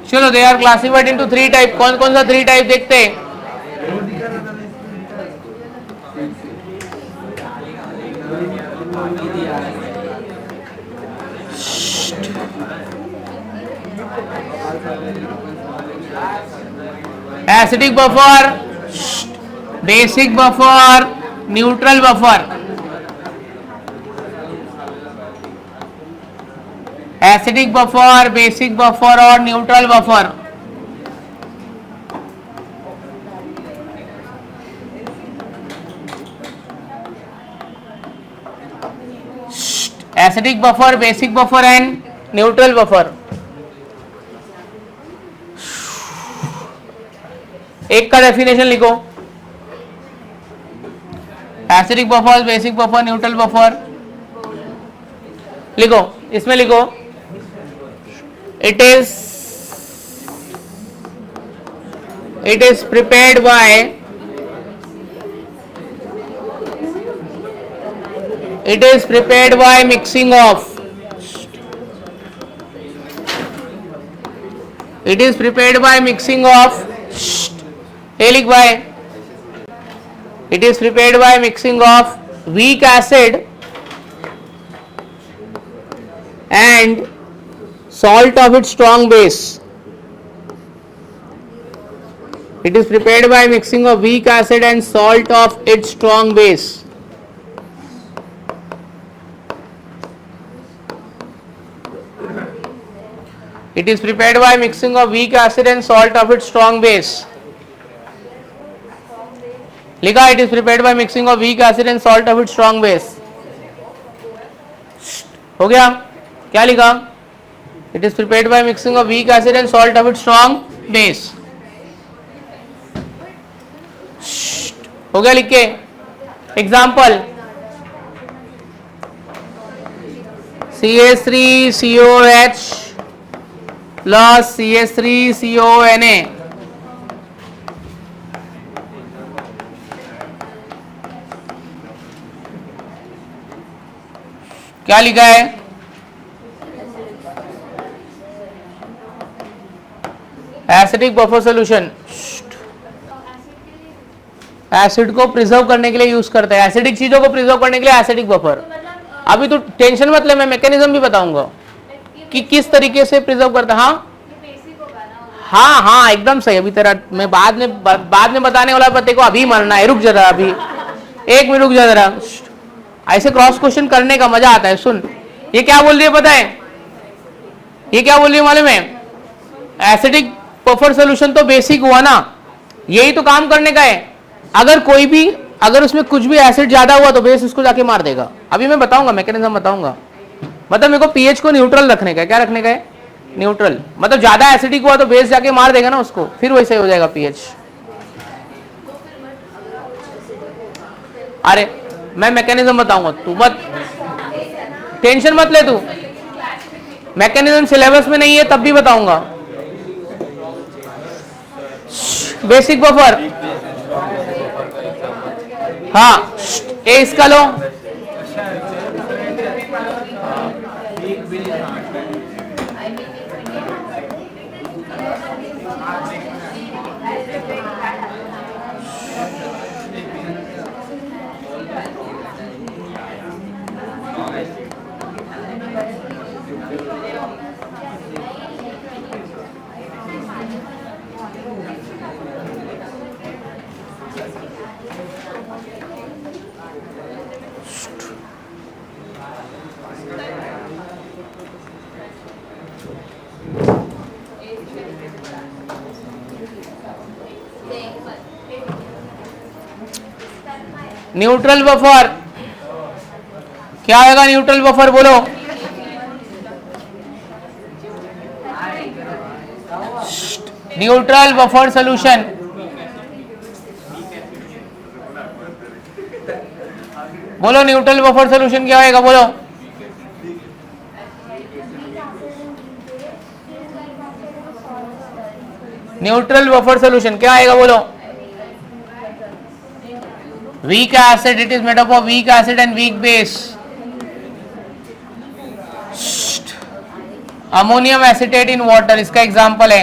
चलो, they are classified into 3 type. कौन कौन सा 3 type देखते हैं? Acidic buffer, basic buffer, neutral buffer. Acidic buffer, basic buffer और neutral buffer. Acidic buffer, basic buffer and neutral buffer. एक का डेफिनेशन लिखो, acidic buffer, basic buffer, neutral buffer लिखो। इसमें लिखो, it is prepared by mixing of, it is prepared by mixing of, ये लिख भाई, it is prepared by mixing of weak acid and salt of its strong base. It is prepared by mixing of weak acid and salt of its strong base. It is prepared by mixing of weak acid and salt of its strong base. लिखा it is prepared by mixing of weak acid and salt of its strong base. हो गया? क्या लिखा? It is prepared by mixing of weak acid and salt of its strong base. हो गया लिख के? Example CH3COH plus CH3CONA. क्या लिखा है? एसिडिक बफर सोल्यूशन एसिड को प्रिजर्व करने के लिए यूज करते हैं, एसिडिक चीजों को प्रिजर्व करने के लिए एसिडिक बफर। अभी तो टेंशन मत ले, मैं मैकेनिज्म भी बताऊंगा कि किस तरीके से प्रिजर्व करता है। हाँ हाँ एकदम सही। अभी तेरा मैं बाद में बताने वाला, पते को अभी मरना है, रुक जरा, अभी एक मिनट रुक जा जरा। ऐसे क्रॉस क्वेश्चन करने का मजा आता है। सुन, ये क्या बोल रही है पता है? ये क्या बोल रही है मालूम है? एसिडिक बफर सोल्यूशन तो बेसिक हुआ ना, यही तो काम करने का है। अगर उसमें कुछ भी एसिड ज्यादा हुआ तो बेस उसको जाके मार देगा। अभी मैं बताऊंगा, मैकेनिज्म बताऊंगा। मतलब मेरे को पीएच को न्यूट्रल रखने का है। क्या रखने का है? न्यूट्रल। मतलब ज्यादा एसिडिक हुआ तो बेस जाके मार देगा ना उसको, फिर वैसे हो जाएगा पीएच। अरे मैं मैकेनिज्म बताऊंगा, तू मत टेंशन मत ले। तू मैकेनिज्म सिलेबस में नहीं है तब भी बताऊंगा। बेसिक बफर, हाँ ए इसका लो। न्यूट्रल बफर क्या आएगा? न्यूट्रल बफर बोलो। न्यूट्रल बफर सॉल्यूशन, बोलो न्यूट्रल बफर सॉल्यूशन क्या आएगा? बोलो। न्यूट्रल बफर सॉल्यूशन क्या आएगा? बोलो। weak acid, it is made up of weak acid and weak base. Ammonium acetate in water, इसका एग्जांपल है।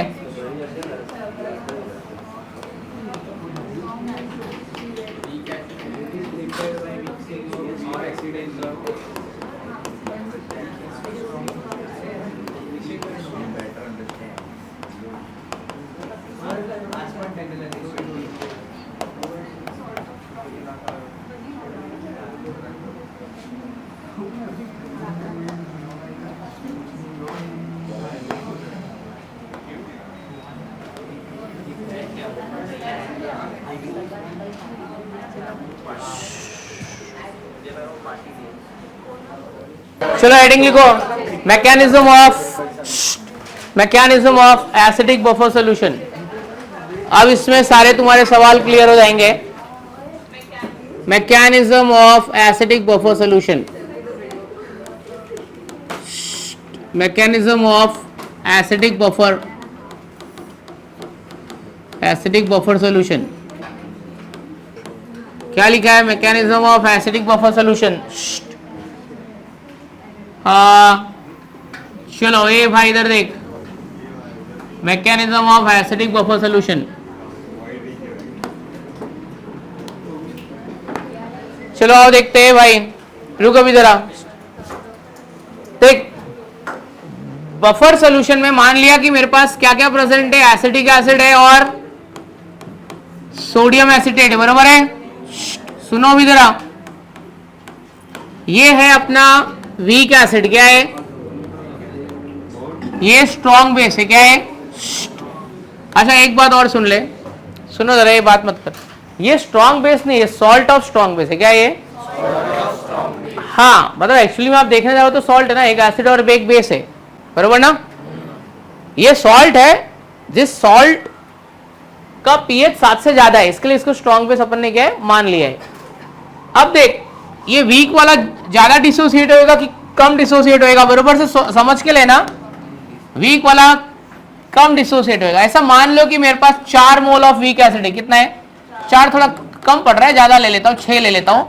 चलो हेडिंग लिखो, mechanism of acidic buffer solution. अब इसमें सारे तुम्हारे सवाल क्लियर हो जाएंगे। Mechanism of acidic buffer solution, mechanism of acidic buffer solution. क्या लिखा है? Mechanism of acidic buffer solution. चलो ए भाई इधर देख, mechanism of acidic buffer solution. चलो आओ देखते हैं भाई, रुको अभी जरा। देख बफर सॉल्यूशन में मान लिया कि मेरे पास क्या क्या प्रेजेंट है, एसिटिक एसिड है और सोडियम एसिटेट है, बराबर है। सुनो अभी जरा, ये है अपना वीक एसिड, क्या है ये स्ट्रॉन्ग बेस है, क्या है। अच्छा एक बात और सुन ले, सुनो जरा, ये बात मत कर, ये स्ट्रॉन्ग बेस नहीं है, सॉल्ट ऑफ स्ट्रॉन्ग बेस है, क्या ये। हाँ मतलब एक्चुअली में आप देखने जाओ तो सॉल्ट है ना, एक एसिड और एक बेस है, बरोबर ना। ये सॉल्ट है, जिस सॉल्ट का पीएच 7 से ज्यादा है, इसके लिए इसको स्ट्रॉन्ग बेस अपन ने क्या है मान लिया है। अब देख, ये वीक वाला ज्यादा डिसोसिएट होएगा कि कम डिसोसिएट होएगा, बरोबर से समझ के लेना, वीक वाला कम डिसोसिएट होएगा। ऐसा मान लो कि मेरे पास 4 मोल ऑफ वीक एसिड है, कितना है 4, थोड़ा कम पड़ रहा है, ज्यादा ले लेता हूं, 6 ले लेता हूं,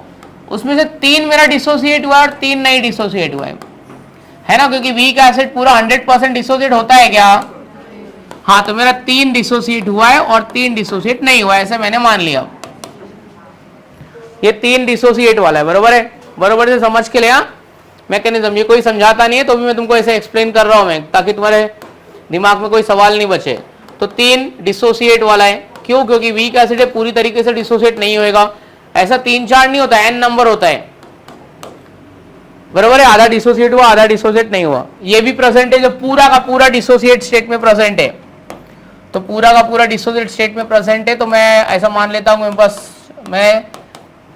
उसमें से 3 मेरा डिसोसिएट हुआ और 3 नहीं डिसोसिएट हुआ है ना, क्योंकि वीक एसिड पूरा 100% डिसोसिएट होता है क्या। हाँ तो मेरा 3 डिसोसिएट हुआ है और 3 डिसोसिएट नहीं हुआ है, ऐसा मैंने मान लिया। ये 3 डिसोसिएट वाला है, बरोबर है, बरोबर से समझ के लिया मैकेनिज्म। ये कोई समझाता नहीं है तो भी मैं तुमको ऐसे एक्सप्लेन कर रहा हूं मैं, ताकि तुम्हारे दिमाग में कोई सवाल नहीं बचे। तो 3 डिसोसिएट वाला है, क्यों, क्योंकि वीक एसिड है, पूरी तरीके से डिसोसिएट नहीं होएगा। ऐसा 3-4 नहीं होता, n नंबर होता है, बरोबर है। आधा डिसोसिएट हुआ, आधा डिसोसिएट नहीं हुआ। ये भी प्रेजेंट है जो पूरा का पूरा डिसोसिएट स्टेट में प्रेजेंट है, तो पूरा का पूरा डिसोसिएट स्टेट में प्रेजेंट है, तो मैं ऐसा मान लेता हूं बस मैं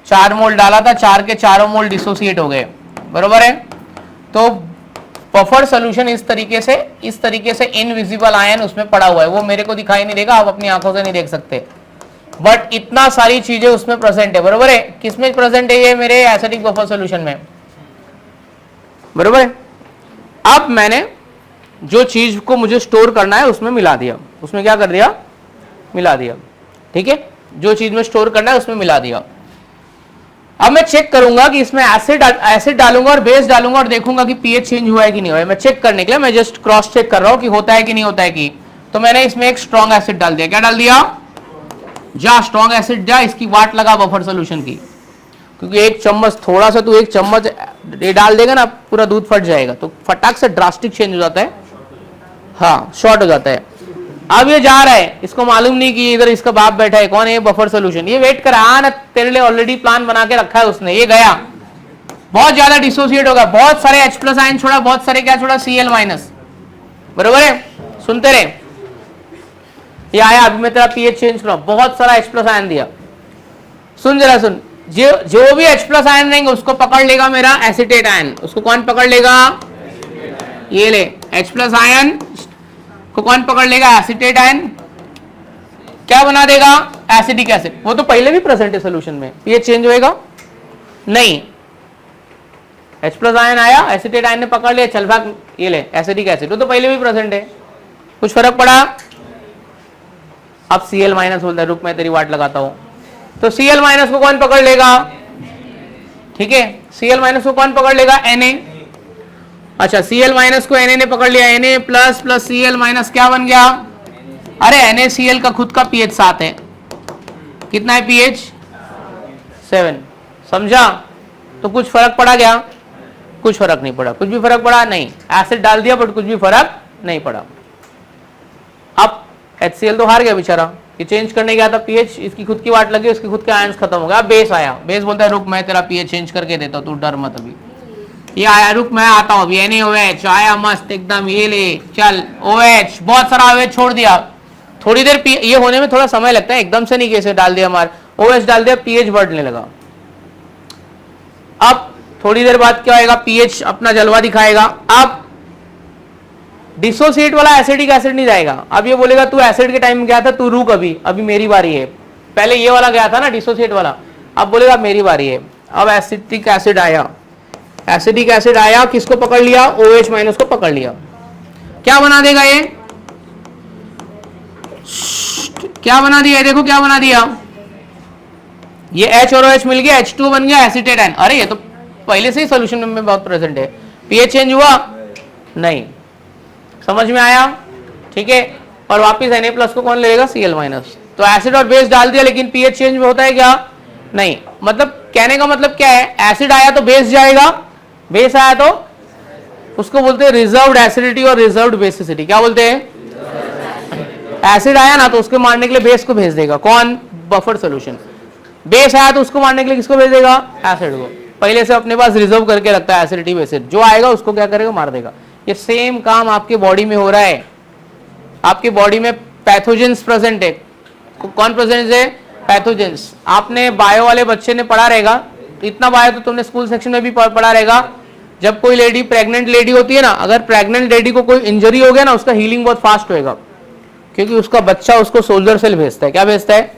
4 मोल डाला था, 4 के चारों मोल डिसोसिएट हो गए, बरोबर है। तो बफर सॉल्यूशन इस तरीके से इनविजिबल आयन उसमें पड़ा हुआ है, वो मेरे को दिखाई नहीं देगा, आप अपनी आंखों से नहीं देख सकते, बट इतना सारी चीजें उसमें प्रेजेंट है, बरोबर है। किसमें प्रेजेंट है ये, मेरे एसिडिक बफर सॉल्यूशन में, बरोबर है। अब मैंने जो चीज को मुझे स्टोर करना है उसमें मिला दिया, उसमें क्या कर दिया, मिला दिया, ठीक है। जो चीज में स्टोर करना है उसमें मिला दिया। अब मैं चेक करूंगा कि इसमें एसिड डालूंगा और बेस डालूंगा और देखूंगा कि पीएच चेंज हुआ है कि नहीं हुआ है। मैं चेक करने के लिए मैं जस्ट क्रॉस चेक कर रहा हूं कि होता है कि नहीं होता है कि। तो मैंने इसमें एक स्ट्रॉन्ग एसिड डाल दिया, क्या डाल दिया, जा स्ट्रॉन्ग एसिड जा, इसकी वाट लगा बफर सॉल्यूशन की, क्योंकि एक चम्मच, थोड़ा सा तू एक चम्मच ये डाल देगा ना, पूरा दूध फट जाएगा, तो फटाक से ड्रास्टिक चेंज हो जाता है, हाँ शॉर्ट हो जाता है। अब ये जा रहा है, इसको मालूम नहीं कि इधर इसका बाप बैठा है, कौन है, बफर सॉल्यूशन। ये वेट कर रहा ना, तेरे लिए ऑलरेडी प्लान बना के रखा है उसने। ये गया, बहुत ज्यादा डिसोसिएट होगा, बहुत सारे H+ आयन छोड़ा, बहुत सारे क्या छोड़ा, Cl-, बरोबर है। सुनते रहे, ये आया, अभी मैं तेरा पीएच चेंज करूं, बहुत सारा H+ आयन दिया। सुन जरा सुन, जो भी H+ आयन रहेंगे उसको पकड़ लेगा मेरा एसिटेट आयन। उसको कौन पकड़ लेगा, ये ले H+ आयन को कौन पकड़ लेगा, एसिटेट आयन। क्या बना देगा, एसिडिक एसिड। वो तो पहले भी प्रेजेंट है सोल्यूशन में, पीएच चेंज होएगा नहीं। H+ आयन आया, एसिटेट आयन ने पकड़ लिया, चल भाग, ये ले एसिडिक एसिड, वो तो पहले भी प्रेजेंट है, कुछ फर्क पड़ा। अब Cl- बोलता है, रुक मैं तेरी वाट लगाता हूं। तो Cl- को कौन पकड़ लेगा, ठीक है, Cl- को कौन पकड़ लेगा, Na। अच्छा Cl- को Na ने पकड़ लिया, Na प्लस प्लस Cl- क्या बन गया, अरे NaCl का खुद का पीएच 7 है, कितना है पीएच 7, समझा। तो कुछ फर्क पड़ा क्या, कुछ फर्क नहीं पड़ा, कुछ भी फर्क पड़ा नहीं। एसिड डाल दिया बट कुछ भी फर्क नहीं पड़ा। अब HCl तो हार गया बेचारा, ये चेंज करने गया था पीएच, इसकी खुद की वाट लगी, उसकी खुद के आयंस खत्म हो गया। बेस आया, बेस बोलता है रुक मैं तेरा पीएच चेंज करके देता हूं, तू डर मत अभी। ये आया, रुक मैं आता हूं अभी, NaOH आया मस्त एकदम, ये ले चल OH, बहुत सारा OH छोड़ दिया। थोड़ी देर ये होने में थोड़ा समय लगता है, एकदम से नहीं कैसे डाल दिया, हमारे OH डाल दिया, पीएच बढ़ने लगा। अब थोड़ी देर बाद क्या होगा, पीएच अपना जलवा दिखाएगा। अब डिसोसिएट वाला एसिडिक एसिड नहीं जाएगा, अब ये बोलेगा तू एसिड के टाइम में गया था, तू रुक अभी, अभी मेरी बारी है। पहले ये वाला गया था ना डिसोसिएट वाला, अब बोलेगा मेरी बारी है। अब एसिटिक एसिड आया, एसिडिक एसिड आया, किसको पकड़ लिया, OH- को पकड़ लिया। क्या बना देगा ये, क्या बना दिया, देखो क्या बना दिया, ये H और OH मिल गया, H2 बन गया एसिटेट आयन। अरे ये तो पहले से ही सॉल्यूशन में बहुत प्रेजेंट है, पीएच चेंज हुआ नहीं, समझ में आया, ठीक है। और वापस Na+ को कौन लेगा, Cl-। तो एसिड और बेस डाल दिया, लेकिन पीएच चेंज होता है क्या, नहीं। मतलब कहने का मतलब क्या है, एसिड आया तो बेस जाएगा, बेस आया तो उसको बोलते हैं रिजर्व्ड एसिडिटी और रिजर्व्ड बेसिसिटी। क्या बोलते हैं? एसिड आया ना तो उसको मारने के लिए बेस को भेज देगा। कौन? Buffer solution. बेस आया तो उसको मारने के लिए किसको भेज देगा? एसिड को। पहले से अपने पास रिजर्व करके रखता है एसिडिटी बेसिड, जो आएगा उसको क्या करेगा? मार देगा। ये सेम काम आपके बॉडी में हो रहा है। आपकी बॉडी में पैथोजेंस प्रेजेंट है। कौन प्रेजेंट है? पैथोजेंस। आपने बायो वाले बच्चे ने पढ़ा रहेगा, इतना बायो तो तुमने स्कूल सेक्शन में भी पढ़ा रहेगा। जब कोई लेडी, प्रेग्नेंट लेडी होती है ना, अगर प्रेग्नेंट लेडी को कोई इंजरी हो गया ना, उसका हीलिंग बहुत फास्ट होएगा, क्योंकि उसका बच्चा उसको सोल्जर सेल भेजता है। क्या भेजता है?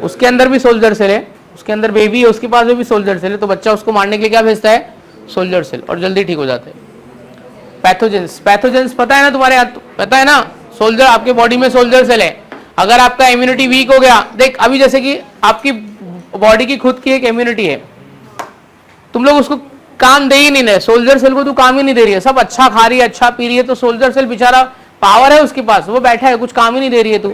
उसके अंदर भी सोल्जर सेल है, उसके अंदर बेबी है, उसके पास भी सोल्जर सेल है, तो बच्चा उसको मारने के लिए क्या भेजता है? सोल्जर सेल, और जल्दी ठीक हो जाते हैं। पैथोजेंस, पैथोजेंस पता है ना तुम्हारे? पता है ना? सोल्जर, आपके बॉडी में सोल्जर सेल है। अगर आपका इम्यूनिटी वीक हो गया, देख अभी जैसे कि आपकी बॉडी की खुद की एक इम्यूनिटी है, तुम लोग उसको काम दे ही नहीं रहे। सोल्जर सेल को तू काम ही नहीं दे रही है, सब अच्छा खा रही है, अच्छा पी रही है, तो सोल्जर सेल बेचारा पावर है उसके पास, वो बैठा है, कुछ काम ही नहीं दे रही है तू।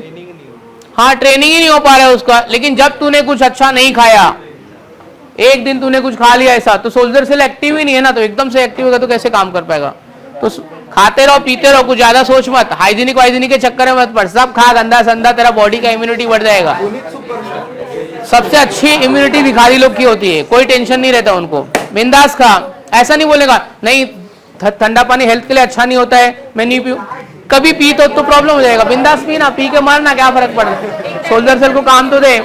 हाँ, ट्रेनिंग ही नहीं हो पा रहा है उसका। लेकिन जब तूने कुछ अच्छा नहीं खाया, एक दिन तूने कुछ खा लिया ऐसा, तो सोल्जर सेल एक्टिव ही नहीं है ना, तो एकदम से एक्टिव होगा तो कैसे काम कर पाएगा? तो खाते रहो, पीते रहो, कुछ ज्यादा सोच मत, हाइजीनिक के चक्कर में मत पड़, सब खा गंदा संदा, तेरा बॉडी का इम्यूनिटी बढ़ जाएगा। सबसे अच्छी इम्यूनिटी भिखारी लोग की होती है, कोई टेंशन नहीं रहता उनको, बिंदास खा। ऐसा नहीं बोलेगा नहीं ठंडा पानी हेल्थ के लिए अच्छा नहीं होता है, मैं नहीं पीऊं, कभी पी तो प्रॉब्लम हो जाएगा। बिंदास पी ना, पी के मरना, क्या फर्क पड़ रहा है? सोल्जर सेल को काम तो दे,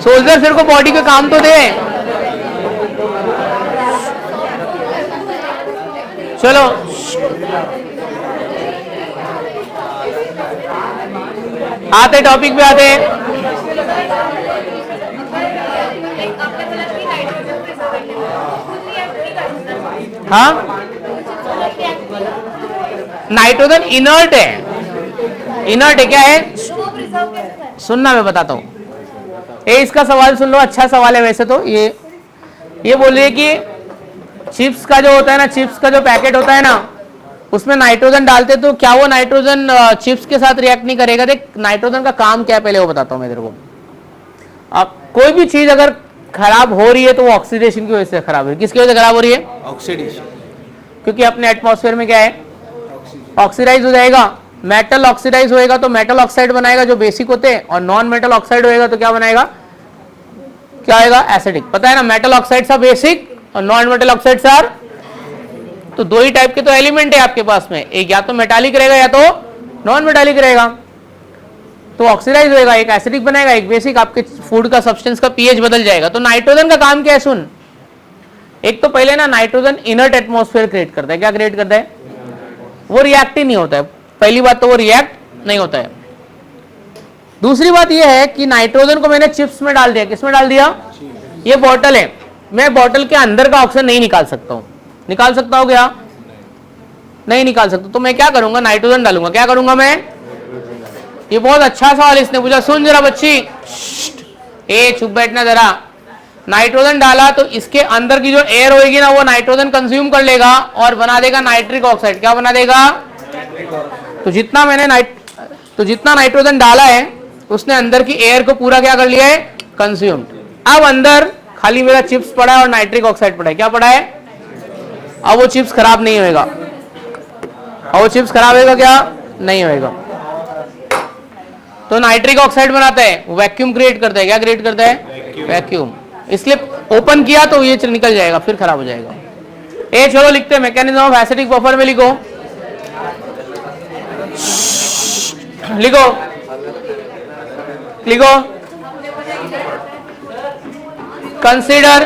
सोल्जर सेल को बॉडी का काम तो दे। चलो आते टॉपिक पे आते हैं। हाँ, नाइट्रोजन इनर्ट है। इनर्ट है, क्या है? सुनना, मैं बताता हूं। ये इसका सवाल सुन लो, अच्छा सवाल है वैसे तो। ये बोल रही है कि चिप्स का जो होता है ना, चिप्स का जो पैकेट होता है ना, उसमें नाइट्रोजन डालते तो क्या वो नाइट्रोजन चिप्स के साथ रिएक्ट नहीं करेगा? देख नाइट्रोजन का काम क्या है पहले वो बताता हूं मैं तेरे को। अब कोई भी चीज अगर खराब हो रही है तो वो ऑक्सीडेशन की वजह से खराब है। किसकी वजह से खराब हो रही है? ऑक्सीडेशन। क्योंकि अपने एटमॉस्फेयर में क्या है? ऑक्सीडाइज हो जाएगा। मेटल ऑक्सीडाइज होएगा तो मेटल ऑक्साइड बनाएगा जो बेसिक होते हैं, और नॉन मेटल ऑक्साइड होएगा तो क्या बनाएगा? क्या आएगा? एसिडिक। पता है ना, मेटल ऑक्साइड्स आर बेसिक और नॉन मेटल ऑक्साइड्स आर, तो दो ही टाइप के तो एलिमेंट है आपके पास में, एक या तो मेटालिक रहेगा या तो नॉन मेटालिक रहेगा। तो ऑक्सीडाइज होएगा, एक एसिडिक बनाएगा, एक बेसिक। आपके फूड का सब्सटेंस का पीएच बदल जाएगा। तो नाइट्रोजन का काम क्या है? सुन, एक तो पहले ना नाइट्रोजन इनर्ट एटमॉस्फेयर क्रिएट करता है। क्या क्रिएट करता है? वो रिएक्ट ही नहीं होता है। पहली बात तो वो रिएक्ट नहीं होता है। दूसरी बात ये है कि नाइट्रोजन को मैंने चिप्स में डाल दिया। किसमें डाल दिया? ये बॉटल है, मैं बॉटल के अंदर का ऑक्सीजन नहीं निकाल सकता हूं। निकाल सकता हूं क्या? नहीं निकाल सकता। तो मैं क्या करूंगा? नाइट्रोजन डालूंगा। क्या करूंगा मैं? ये बहुत अच्छा सवाल इसने पूछा। सुन जरा बच्ची, ए चुप बैठना जरा। नाइट्रोजन डाला तो इसके अंदर की जो एयर होगी ना, वो नाइट्रोजन कंज्यूम कर लेगा और बना देगा नाइट्रिक ऑक्साइड। क्या बना देगा? तो जितना नाइट्रोजन डाला है उसने अंदर की एयर को पूरा क्या कर लिया है? कंज्यूम्ड। अब अंदर खाली मेरा चिप्स पड़ा है और नाइट्रिक ऑक्साइड पड़ा है। क्या पड़ा है? अब वो चिप्स खराब नहीं होएगा। अब वो चिप्स खराब होएगा क्या? नहीं होएगा। तो नाइट्रिक ऑक्साइड बनाता है, वैक्यूम क्रिएट करता है। क्या क्रिएट करता है? वैक्यूम। इसलिए ओपन किया तो ये निकल जाएगा, फिर खराब हो जाएगा। ए चलो लिखते हैं, मैकेनिज्म ऑफ एसिडिक बफर में लिखो। लिखो लिखो। कंसीडर,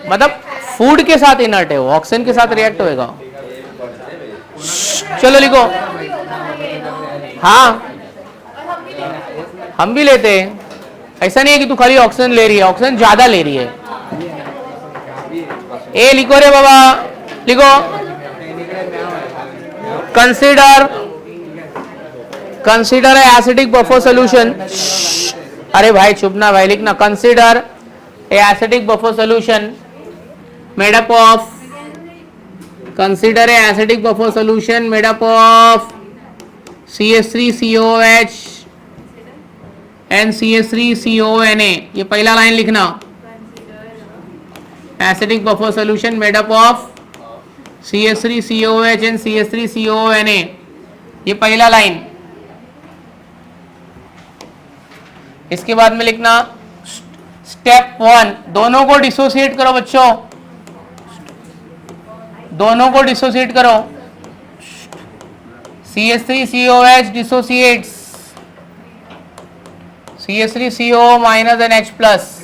मतलब फूड के साथ इनर्ट है वो, ऑक्सीजन के साथ रिएक्ट होएगा। चलो लिखो। हाँ, हम भी लेते हैं। ऐसा नहीं है कि तू खाली ऑक्सीजन ले रही है, ऑक्सीजन ज्यादा ले रही है। ए लिखो रे बाबा, लिखो। Consider acidic buffer solution. अरे भाई चुप ना भाई, लिखना। Consider acidic buffer solution made up of, consider acidic buffer solution made up of CH3COOH and CH3CONA। ये पहला लाइन लिखना। Acidic buffer solution made up of CH3COOH and CH3COONA। ये पहला लाइन। इसके बाद में लिखना स्टेप 1, दोनों को डिसोसिएट करो बच्चों, दोनों को डिसोसिएट करो। CH3COH dissociates CH3CO minus and H plus.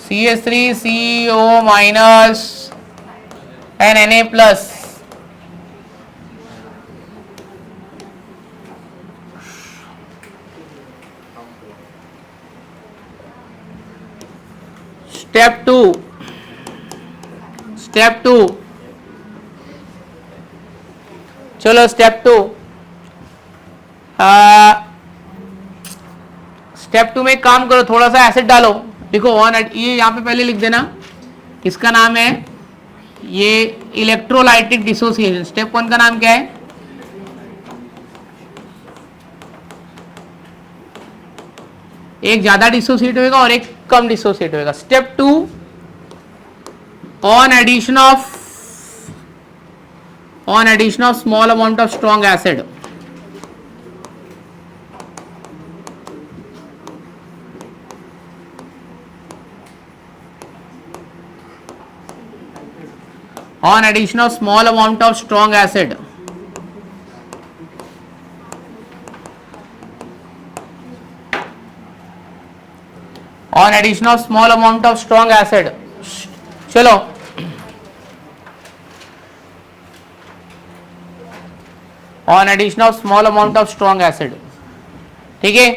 CH3CO minus and Na plus. Step 2, चलो स्टेप 2। स्टेप 2 में एक काम करो, थोड़ा सा एसिड डालो, देखो ऑन, ये यहाँ पे पहले लिख देना, इसका नाम है ये इलेक्ट्रोलाइटिक डिसोसिएशन। स्टेप 1 का नाम क्या है? एक ज्यादा डिसोसिएट होएगा और एक कम डिसोसिएट होएगा। Step 2, on addition of small amount of strong acid. On addition of small amount of strong acid, on addition of small amount of strong acid, चलो on addition of small amount of strong acid, ठीक है।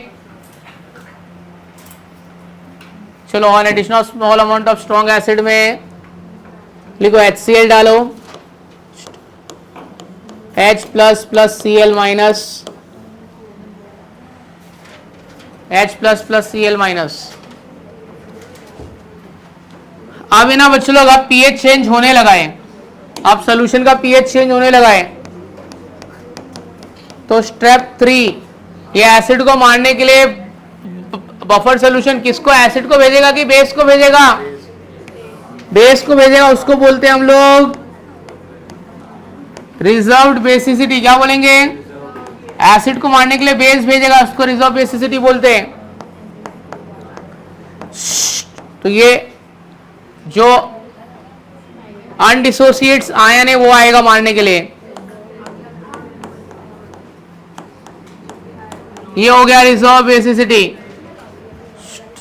चलो on addition of small amount of strong acid में लिखो HCl डालो, H plus plus Cl minus, H plus plus Cl minus. अब ना बच्चों लोग, अब पीएच चेंज होने लगा है, अब सोल्यूशन का पीएच चेंज होने लगा है। तो स्टेप 3, ये एसिड को मारने के लिए बफर सोल्यूशन किसको, एसिड को भेजेगा कि बेस को भेजेगा? बेस को भेजेगा, उसको बोलते हैं हम लोग रिजर्व्ड बेसिसिटी। क्या बोलेंगे? एसिड को मारने के लिए बेस भेजेगा, उसको रिजर्व बेसिसिटी बोलते हैं। तो ये जो अनडिसोसिएट्स आयन है वो आएगा मारने के लिए। ये हो गया रिजर्व बेसिसिटी।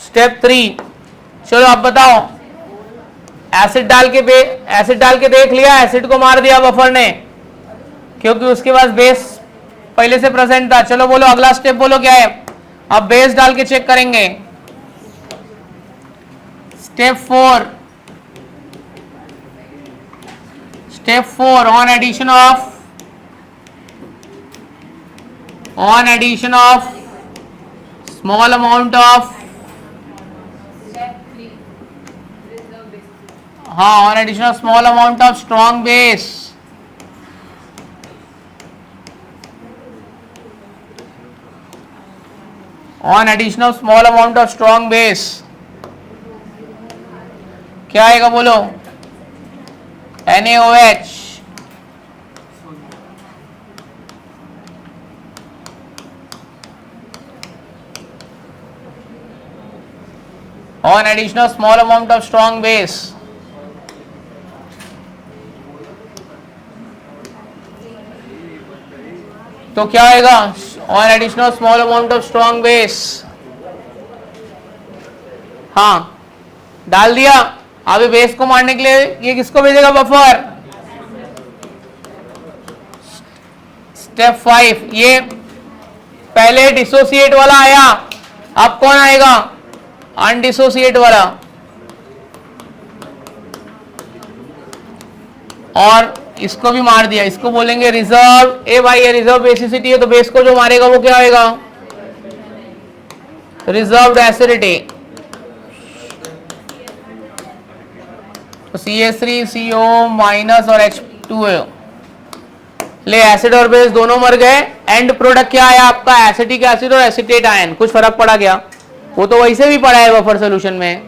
स्टेप 3, चलो अब बताओ, एसिड डाल के देख लिया, एसिड को मार दिया बफर ने, क्योंकि उसके पास बेस पहले से प्रेजेंट था। चलो बोलो अगला स्टेप बोलो क्या है? अब बेस डाल के चेक करेंगे। Step 4, on addition of small amount of, हाँ, on addition of small amount of strong base, on addition of small amount of strong base क्या आएगा बोलो? NaOH। on addition of small amount of strong base, तो क्या आएगा? on addition of small amount of strong base, हाँ डाल दिया। अभी बेस को मारने के लिए ये किसको भेजेगा बफर? स्टेप 5, ये पहले डिसोसिएट वाला आया, अब कौन आएगा? अनडिसोसिएट वाला। और इसको भी मार दिया, इसको बोलेंगे रिजर्व। ए भाई ये रिजर्व बेसिसिटी है, तो बेस को जो मारेगा वो क्या आएगा? Reserved acidity. तो CH3CO माइनस और H2O, ले एसिड और बेस दोनों मर गए, एंड प्रोडक्ट क्या आया आपका, एसिटिक एसिड और एसिटेट आयन। कुछ फर्क पड़ा क्या? वो तो वैसे भी पड़ा है बफर सोल्यूशन में।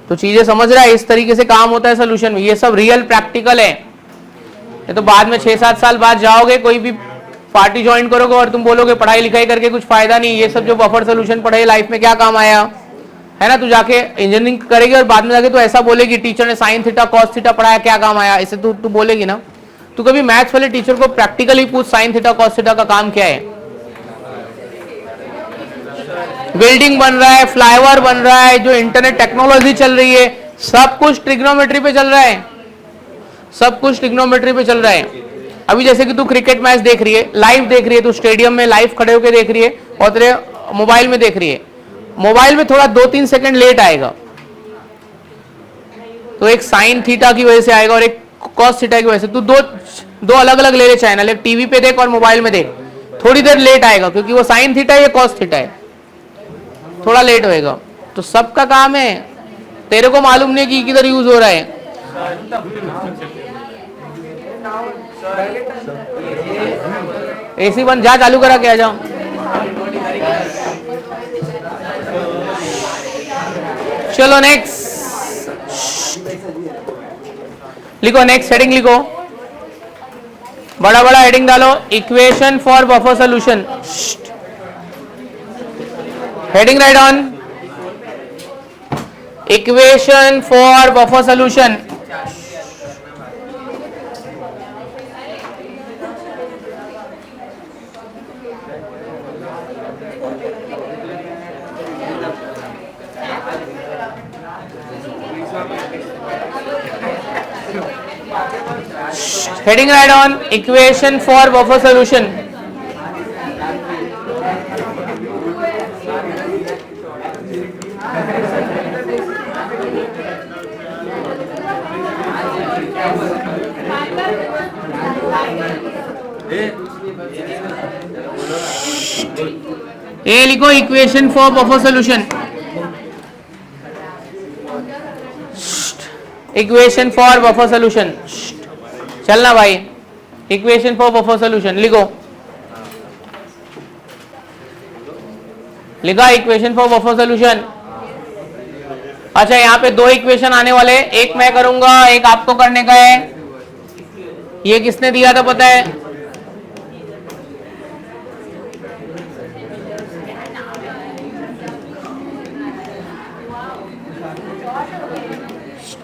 तो चीजें समझ रहा है, इस तरीके से काम होता है सोल्यूशन में। ये सब रियल प्रैक्टिकल है। ये तो बाद में 6-7 साल बाद जाओगे, कोई भी पार्टी ज्वाइन करोगे और तुम बोलोगे पढ़ाई लिखाई करके कुछ फायदा नहीं, ये सब जो बफर सोल्यूशन पढ़े लाइफ में क्या काम आया, है ना। तू जाके इंजीनियरिंग करेगी और बाद में जाके तू ऐसा बोलेगी टीचर ने साइन थीटा कॉस थीटा पढ़ाया, क्या काम आया, इसे तू बोलेगी ना। तू कभी मैथ्स वाले टीचर को प्रैक्टिकली पूछ साइन थीटा कॉस थीटा का काम क्या है। बिल्डिंग बन रहा है, फ्लाईओवर बन रहा है, जो इंटरनेट टेक्नोलॉजी चल रही है, सब कुछ ट्रिग्नोमेट्री पे चल रहा है, सब कुछ ट्रिग्नोमेट्री पे चल रहा है। अभी जैसे कि तू क्रिकेट मैच देख रही है, लाइव देख रही है, तू स्टेडियम में लाइव खड़े होकर देख रही है और तेरे मोबाइल में देख रही है। मोबाइल में थोड़ा 2-3 सेकंड लेट आएगा, तो एक साइन थीटा की वजह से आएगा और एक कॉस थीटा की वजह से। तू दो अलग अलग ले ले चैनल, एक टीवी पे देख और मोबाइल में देख, थोड़ी देर लेट आएगा क्योंकि वो साइन थीटा है या कॉस थीटा है, थोड़ा लेट होएगा। तो सबका काम है, तेरे को मालूम नहीं कि किधर यूज हो रहा है। एसी बंद, जा चालू करा के आ जाओ। चलो नेक्स्ट लिखो, नेक्स्ट हेडिंग लिखो, बड़ा बड़ा हेडिंग डालो, equation for buffer solution. Heading right on, equation for buffer solution. Heading right on, equation for buffer solution. ए लिखो, equation for buffer solution. Equation for buffer solution, चलना भाई। इक्वेशन फॉर बफर सोल्यूशन लिखो, लिखा equation for buffer solution. अच्छा, यहाँ पे 2 equation आने वाले, एक मैं करूंगा, एक आपको करने का है। ये किसने दिया था पता है?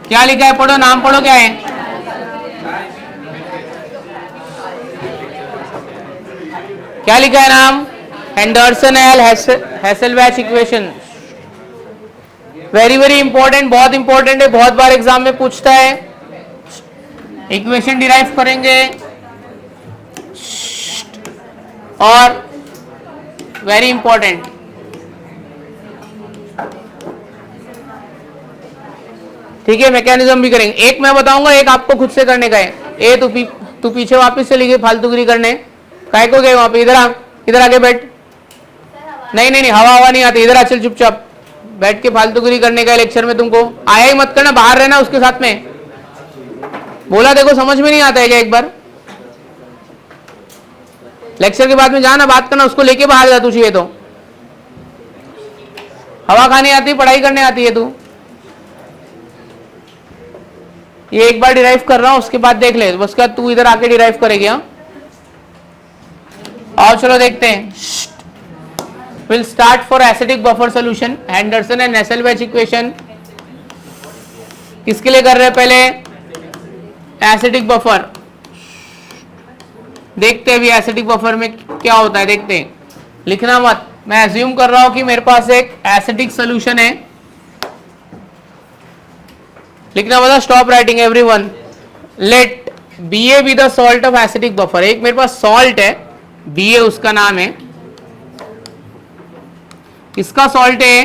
क्या लिखा है, पढ़ो, नाम पढ़ो, क्या है? क्या लिखा है नाम? Henderson L Hasselbalch equation. Very very important, बहुत इंपॉर्टेंट है, बहुत बार एग्जाम में पूछता है। इक्वेशन डिराइव करेंगे और वेरी इंपॉर्टेंट, ठीक है, मैकेनिज्म भी करेंगे। एक मैं बताऊंगा, एक आपको खुद से करने का है। ए तू पीछे वापस से लिखे फालतूगिरी करने, काय को गए वहां पे? इधर आ, इधर आके बैठ। नहीं, हवा नहीं आती, इधर आ, चल चुपचाप बैठ के फालतूगिरी करने का लेक्चर में। तुमको आया ही मत करना, बाहर रहना उसके साथ में। बोला देखो, समझ में नहीं आता है क्या? एक बार लेक्चर के बाद में जाना, बात करना, उसको लेके बाहर जा। तू चाहिए तो हवा खाने आती, पढ़ाई करने आती है तू। ये एक बार डिराइव कर रहा हूं, उसके बाद देख ले, उसके बाद तू इधर आके डिराइव करेगी। और चलो देखते हैं। Will start for acidic buffer solution, Henderson and Hasselbalch equation. किसके लिए कर रहे हैं? पहले एसिडिक बफर। देखते हैं भी एसिडिक बफर में क्या होता है, देखते हैं। लिखना मत, मैं अज्यूम कर रहा हूं कि मेरे पास एक एसिडिक सोल्यूशन है। लिखना मतलब stop writing everyone. Let BA be the salt of acidic buffer. एक मेरे पास सॉल्ट है, BA उसका नाम है। किसका सॉल्ट है?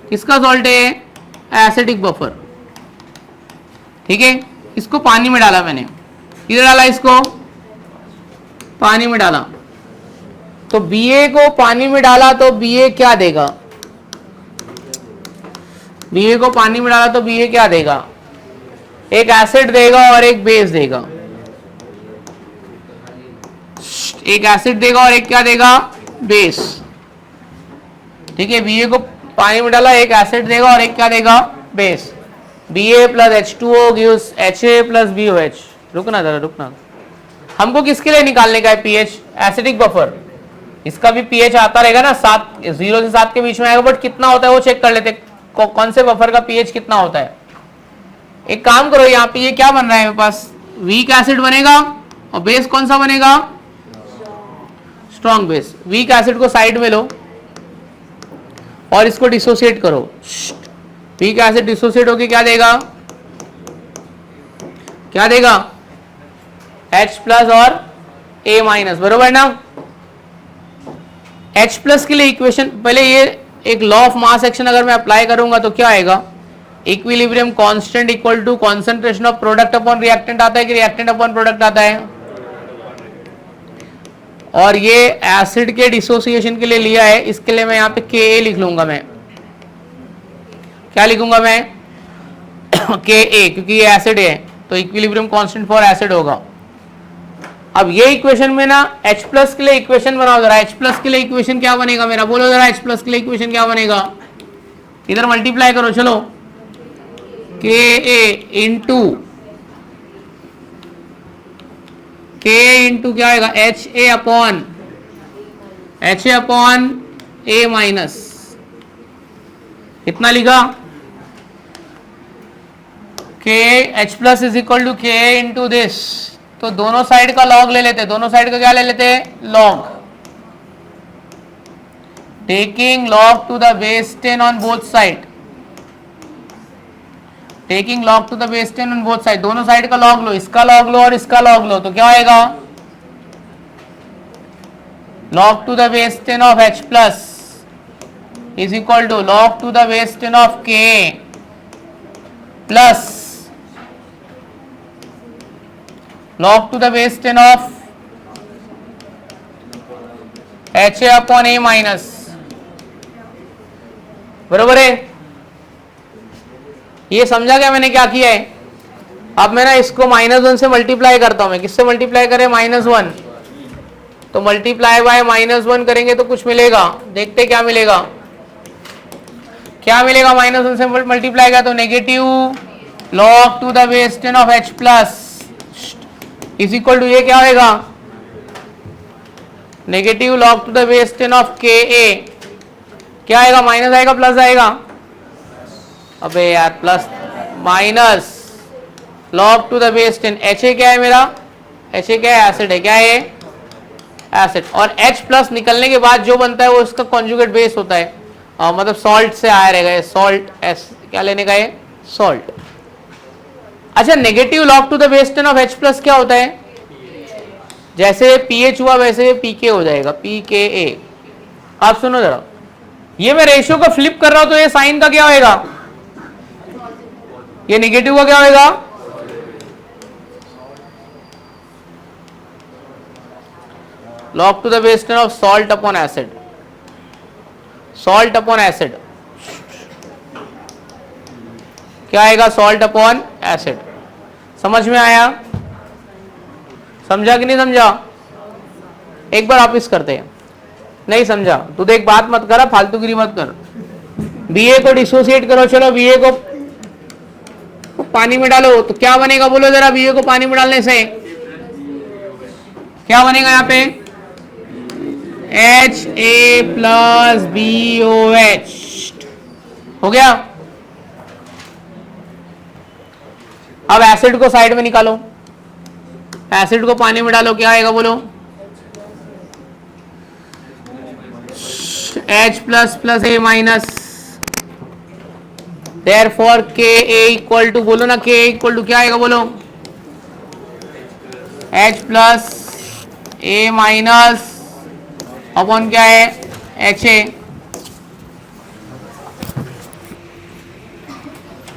किसका सॉल्ट है? एसिडिक बफर, ठीक है। इसको पानी में डाला मैंने, इधर डाला, इसको पानी में डाला। तो BA को पानी में डाला तो BA क्या देगा? Ba को पानी में डाला तो Ba क्या देगा, एक एसिड देगा और एक बेस देगा, एक एसिड देगा और एक क्या देगा, बेस। ठीक है, Ba को पानी में डाला, एक एसिड देगा और एक क्या देगा, base. Ba plus H2O gives Ha plus BOH। रुकना जरा, रुकना, हमको किसके लिए निकालने का है pH, एसिडिक बफर। इसका भी pH आता रहेगा ना, 0 से 7 के बीच में आएगा, बट कितना होता है वो चेक कर लेते, कौन से बफर का pH कितना होता है। एक काम करो, यहाँ पे ये क्या बन रहा है मेरे पास, वीक एसिड बनेगा और बेस कौन सा बनेगा, स्ट्रॉन्ग बेस। वीक एसिड को साइड में लो और इसको डिसोसिएट करो। वीक एसिड डिसोसिएट होके क्या देगा, क्या देगा, H प्लस और A माइनस, बरोबर ना। H प्लस के लिए इक्वेशन, पहले ये एक लॉ ऑफ मास एक्शन अगर मैं अप्लाई करूंगा तो क्या आएगा, equilibrium constant equal to concentration of product upon reactant आता है कि रिएक्टेंट अपॉन प्रोडक्ट आता है। और ये एसिड के डिसोसिएशन के लिए लिया है, इसके लिए मैं यहाँ पे Ka लिख लूंगा। मैं क्या लिखूंगा, मैं Ka, क्योंकि ये एसिड है तो इक्विलिब्रियम कांस्टेंट फॉर एसिड होगा। अब ये इक्वेशन में ना H प्लस के लिए इक्वेशन बनाओ जरा। H प्लस के लिए इक्वेशन क्या बनेगा मेरा, बोलो जरा, H प्लस के लिए इक्वेशन क्या बनेगा, इधर मल्टीप्लाई करो, चलो, Ka इंटू क्या आएगा, Ha अपॉन A माइनस, कितना लिखा, H plus is equal to Ka into this. तो दोनों साइड का लॉग ले लेते, दोनों साइड का क्या ले लेते, log, taking log to the base 10 on both side, taking log to the base 10 on both side, दोनों साइड का लॉग लो, इसका लॉग लो और इसका लॉग लो, तो क्या आएगा, log to the base 10 of H plus is equal to log to the base 10 of Ka plus log to the base 10 of Ha upon A minus, बरोबर है। ये समझा क्या मैंने क्या किया है। अब मैं ना इसको -1 से मल्टीप्लाई करता हूं। मैं किससे मल्टीप्लाई करें, -1, तो मल्टीप्लाई बाय -1 करेंगे तो कुछ मिलेगा, देखते क्या मिलेगा, क्या मिलेगा, -1 से मल्टीप्लाई का तो negative log to the base 10 of H plus is equal to, ये क्या होगा, negative log to the base 10 of Ka, क्या आएगा, माइनस आएगा प्लस आएगा, अबे यार plus minus log to the base 10, Ha क्या है मेरा, Ha क्या है, एसिड है, क्या है एसिड, और H प्लस निकलने के बाद जो बनता है वो इसका कॉन्जुगेट बेस होता है, मतलब सॉल्ट से आया रहेगा, सॉल्ट, क्या लेने का है, सॉल्ट। अच्छा, negative log to the base 10 of H plus क्या होता है, जैसे pH हुआ वैसे pK हो जाएगा, pKa। आप सुनो जरा, ये मैं रेशियो को फ्लिप कर रहा हूं तो ये साइन का क्या होएगा, ये नेगेटिव का क्या होएगा, log to the base 10 of salt upon acid, salt upon acid क्या आएगा, सॉल्ट अपॉन एसिड। समझ में आया, समझा कि नहीं समझा, एक बार वापिस करते हैं, नहीं समझा तू देख, बात मत करा, फालतूगिरी मत कर। Ba को डिसोसिएट करो, चलो Ba को पानी में डालो तो क्या बनेगा, बोलो जरा, Ba को पानी में डालने से क्या बनेगा, यहाँ पे Ha प्लस BOH हो गया। अब एसिड को साइड में निकालो, एसिड को पानी में डालो, क्या आएगा बोलो, H plus plus A minus, therefore Ka equal to, बोलो ना, Ka इक्वल टू क्या आएगा बोलो, H plus A minus upon क्या है, Ha।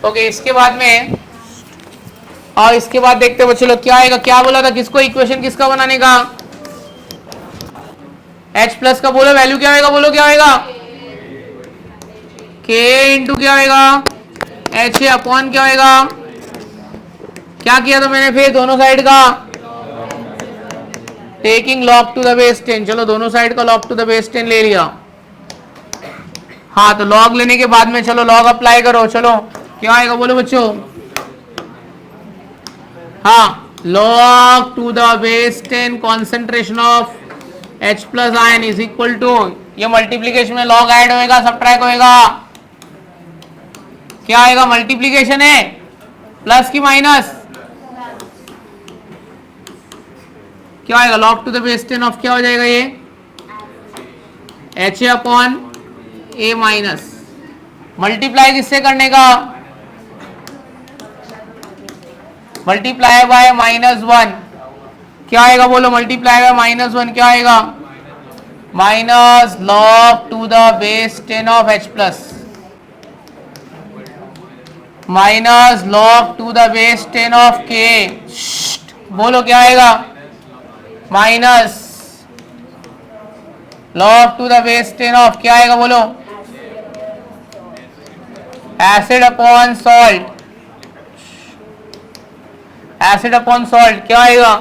ओके, इसके बाद में और इसके बाद देखते बच्चे लोग क्या आएगा, क्या बोला था, किसको इक्वेशन किसका बनाने का, H प्लस का, बोलो वैल्यू क्या आएगा, बोलो क्या आएगा, K इंटू क्या आएगा, एच ए अपॉन क्या होएगा, क्या किया था मैंने फिर दोनों साइड का taking log to the base 10। चलो दोनों साइड का लॉग टू द बेस 10 ले लिया। हाँ तो लॉग लेने के बाद में चलो लॉग अप्लाई करो। चलो क्या आएगा बोलो बच्चों। हाँ log to the base 10 concentration of H plus ion is equal to, ये मल्टीप्लीकेशन में लॉग ऐड होएगा सबट्रैक्ट होएगा, क्या आएगा मल्टीप्लीकेशन है प्लस की माइनस, क्या आएगा log to the base 10 of क्या हो जाएगा ये H A upon A minus, multiply किससे करने का, मल्टीप्लाई बाय -1, क्या आएगा बोलो मल्टीप्लाई बाय -1 क्या आएगा, minus log to the base 10 of H plus minus log to the base 10 of K, बोलो क्या आएगा, minus log to the base 10 of क्या आएगा बोलो, acid upon salt, acid upon salt क्या आएगा,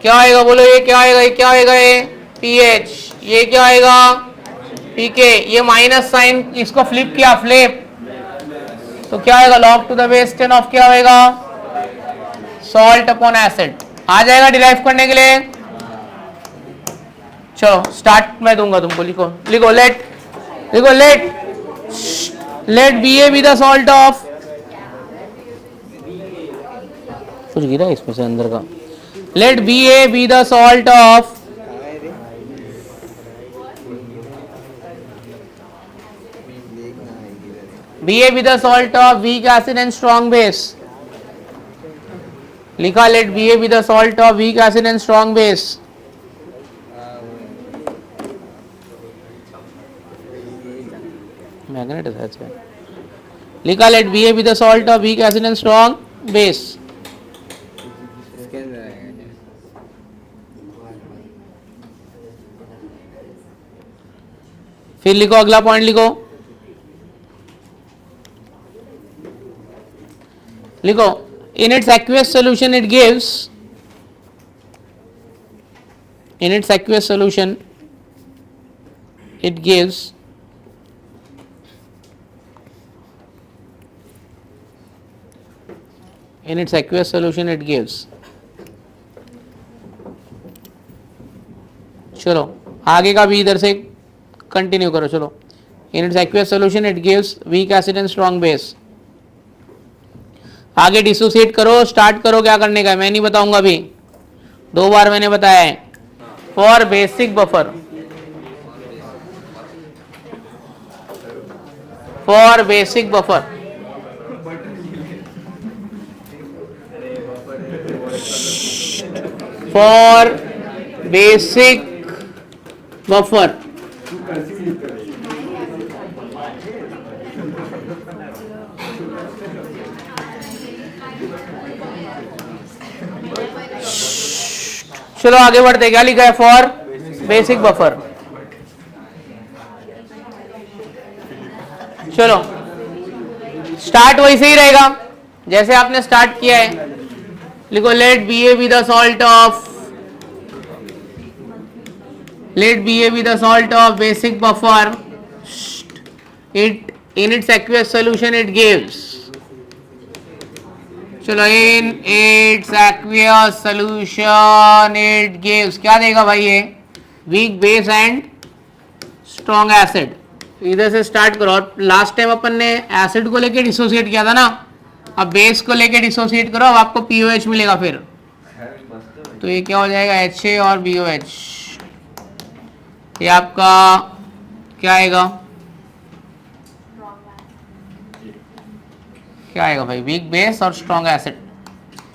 क्या आएगा बोलो ये क्या आएगा, ये क्या आएगा ये पीएच, ये क्या आएगा पीके, ये माइनस साइन इसको फ्लिप किया फ्लिप, तो क्या आएगा log to the base 10 of क्या होएगा सॉल्ट अपॉन एसिड, आ जाएगा डिराइव करने के लिए। चलो स्टार्ट मैं दूंगा तुमको, लिखो लिखो लेट, लिखो let B A be the salt of, कुछ गिरा इसमें से अंदर का, let B A be the salt of B A be the salt of weak acid and strong base, लिखा let B A be the salt of weak acid and strong base, magnet है शायद, लिखा let B A be the salt of weak acid and strong base, फिर लिखो अगला point लिखो, लिखो in its aqueous solution it gives, in its aqueous solution it gives in its aqueous solution it gives, चलो आगे का भी इधर से कंटिन्यू करो, चलो in its aqueous solution it gives weak acid and strong base, आगे डिसोसिएट करो, स्टार्ट करो, क्या करने का है मैं नहीं बताऊंगा अभी, 2 बार मैंने बताया है, for basic buffer, for basic buffer, for basic buffer, चलो आगे बढ़ते, क्या लिखा है फॉर बेसिक बफर, चलो स्टार्ट वैसे ही रहेगा जैसे आपने स्टार्ट किया है, लिखो let B A be the salt of, let B A be the salt of basic buffer, it in its aqueous solution it gives, चलो in its aqueous solution it gives, क्या देगा भाई ये weak base and strong acid, इधर से start करो, और last time अपन ने एसिड को लेके डिसोसिएट किया था ना, अब बेस को लेके डिसोसिएट करो, अब आपको पीओएच मिलेगा फिर, तो ये क्या हो जाएगा HA और BOH, ये आपका क्या आएगा, क्या आएगा भाई वीक बेस और स्ट्रॉन्ग एसिड,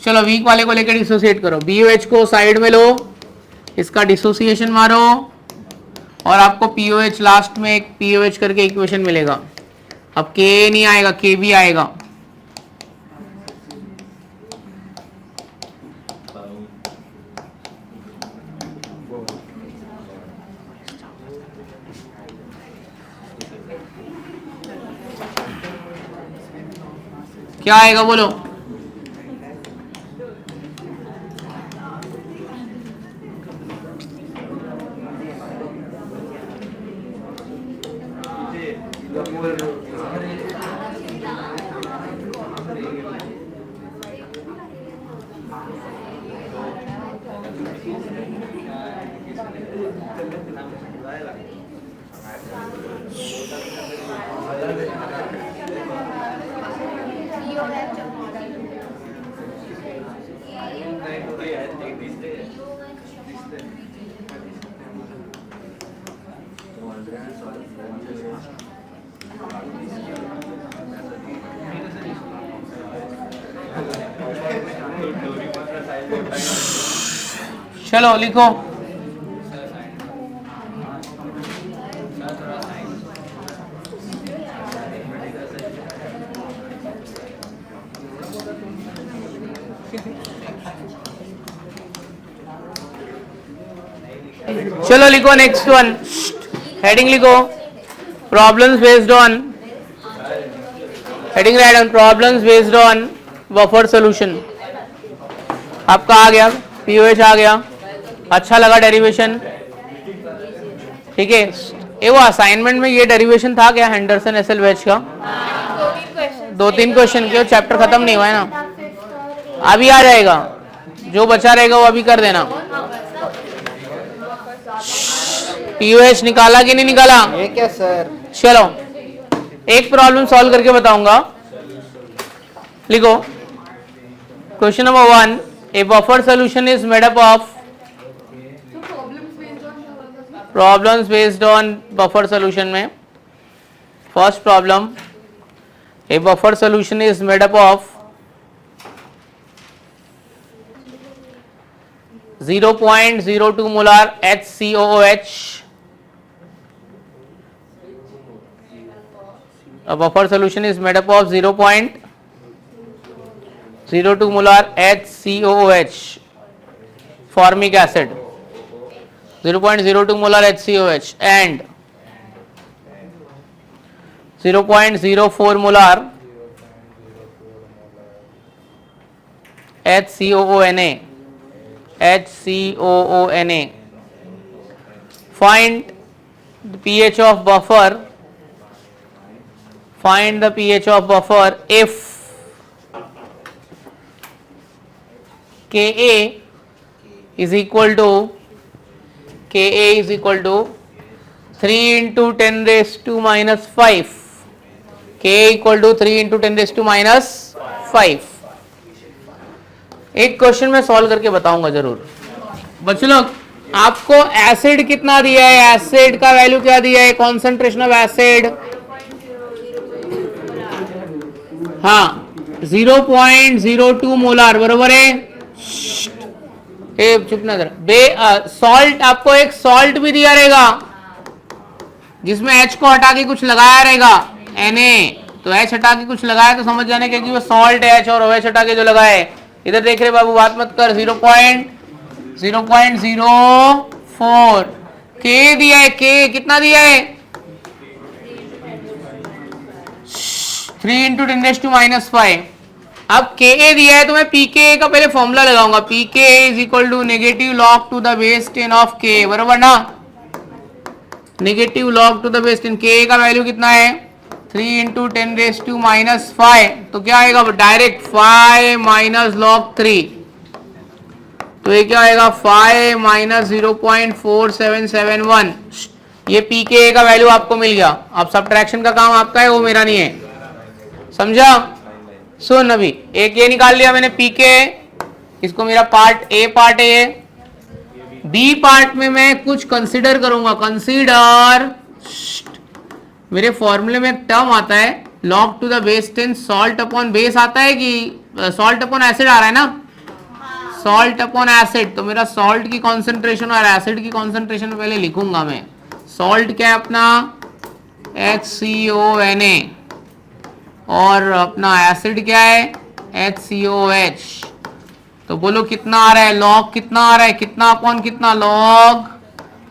चलो वीक वाले को लेकर डिसोसिएट करो, BOH को साइड में लो, इसका डिसोसिएशन मारो, और आपको POH लास्ट में एक POH करके इक्वेशन मिलेगा, अब K नहीं आएगा KB आएगा, क्या आएगा बोलो? चलो लिखो। चलो लिखो नेक्स्ट वन, हेडिंग लिखो, problems based on, heading right on problems based on buffer solution. आपका आ गया, पीओएच आ गया, अच्छा लगा डेरिवेशन, ठीक है। ये वो असाइनमेंट में ये डेरिवेशन था क्या, हेंडरसन एसएल वेज का? 2-3 क्वेश्चन के, चैप्टर खत्म नहीं हुआ है ना, अभी आ जाएगा, जो बचा रहेगा वो अभी कर देना। पीओएच निकाला कि नहीं निकाला? ये क्या सर? चलो एक प्रॉब्लम सॉल्व करके बताऊंगा, लिखो। Question number 1, a buffer solution is made up of, problems based on buffer solution में first problem, a buffer solution is made up of 0.02 molar HCOOH. A buffer solution is made up of 0.02 molar HCOOH, formic acid, 0.02 molar HCOOH and 0.04 molar HCOONA. Find the pH of buffer. Find the pH of buffer if Ka is equal to 3 into 10 raised to minus 5. Ka equal to 3 into 10 raised to minus 5. एक question में solve करके बताऊंगा जरूर। बच्चों लोग, आपको acid कितना दिया है, एसिड का वैल्यू क्या दिया है, कॉन्सेंट्रेशन ऑफ एसिड, हाँ 0.02 मोलार, बरोबर है। चुप ना जरा। सॉल्ट, आपको एक सॉल्ट भी दिया रहेगा जिसमें H को हटा के कुछ लगाया रहेगा, Na, तो H हटा के कुछ लगाया तो समझ जाने के कि वो सॉल्ट है, H और OH हटा के जो लगाए। इधर देख रहे बाबू, बात मत कर। 0.04 के दिया है, के कितना दिया है, 3 into 10 raised to minus 5। अब के दिया है तो मैं पीके का पहले फॉर्मूला लगाऊंगा, pK is equal to negative log to the base 10 of K, बराबर ना, negative log to the base 10। K का वैल्यू कितना है, 3 into 10 raised to minus 5, तो क्या आएगा डायरेक्ट 5 माइनस लॉग 3, तो ये क्या आएगा 5 माइनस 0.4771। ये पीके का वैल्यू आपको मिल गया। अब सब्ट्रैक्शन का काम आपका है, वो मेरा नहीं है, समझा? सुन, अभी एक ये निकाल लिया मैंने पीके, इसको मेरा पार्ट ए पार्ट है ये। बी पार्ट में मैं कुछ कंसीडर करूंगा, कंसीडर, मेरे फॉर्मूले में एक टर्म आता है log to the base 10, salt upon base आता है कि सॉल्ट अपॉन एसिड आ रहा है ना, सॉल्ट अपॉन एसिड। तो मेरा सॉल्ट की कॉन्सेंट्रेशन और एसिड की कॉन्सेंट्रेशन पहले लिखूंगा मैं। सॉल्ट क्या है अपना, HCONA, और अपना एसिड क्या है, HCOH। तो बोलो कितना आ रहा है, लॉग कितना आ रहा है, कितना अपॉन कितना, लॉग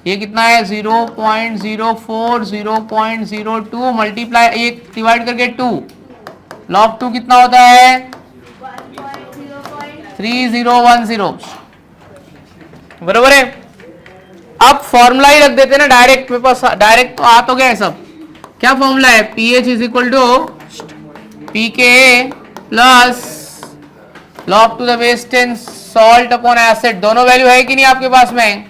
ये कितना है 0.04, 0.02 मल्टीप्लाई, ये डिवाइड करके 2, log 2 कितना होता है 3010, बरोबर है। अब फॉर्मूला ही रख देते हैं ना डायरेक्ट, मेरे पास डायरेक्ट तो आ तो गया है सब। क्या फॉर्मूला है, pH is equal to pKa प्लस log to the base 10 salt upon acid. दोनों वैल्यू है कि नहीं आपके पास में,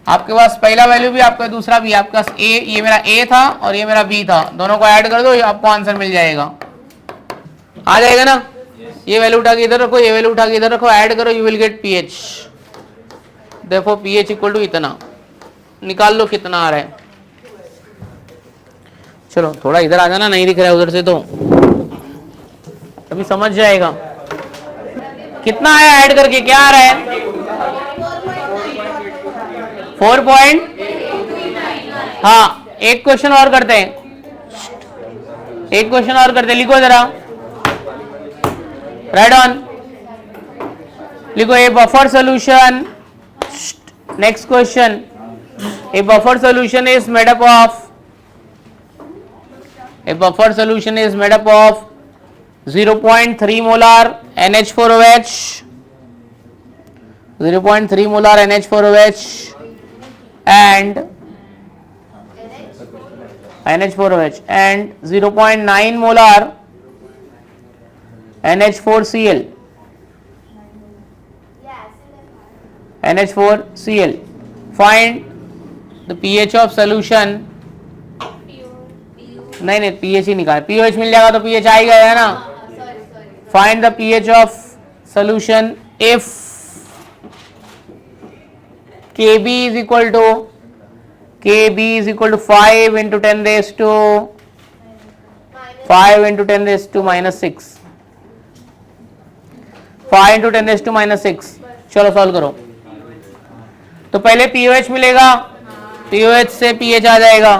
आपके पास पहला वैल्यू भी आपका दूसरा भी, आपके पास ए, ये मेरा ए था और ये मेरा बी था, दोनों को ऐड कर दो आपको आंसर मिल जाएगा, आ जाएगा ना। ये वैल्यू उठा के इधर रखो, ये वैल्यू उठा के इधर रखो, ऐड करो, यू विल गेट pH। देखो pH इक्वल टू इतना, निकाल लो कितना आ रहा है। चलो थोड़ा इधर आ जाना, नहीं दिख रहा है उधर से तो अभी समझ जाएगा। कितना आया ऐड करके, क्या आ रहा है 4 पॉइंट। हाँ एक क्वेश्चन और करते हैं, एक क्वेश्चन और करते हैं, लिखो जरा, राइट ऑन लिखो, ए buffer solution. Next question, A buffer solution is made up of, a buffer solution is made up of 0.3 molar NH4OH, 0.3 molar NH4OH and NH4OH and 0.9 molar NH4Cl, NH4Cl. Find the pH of solution. नहीं नहीं pH ही निकाल, pH मिल जाएगा तो pH आएगा है ना। Find the pH of solution if Kb is equal to 5 into 10 raised to 5 into 10 raised to minus 6, 5 into 10 raised to minus 6। चलो solve करो। तो पहले pOH मिलेगा, pOH से pH आ जाएगा,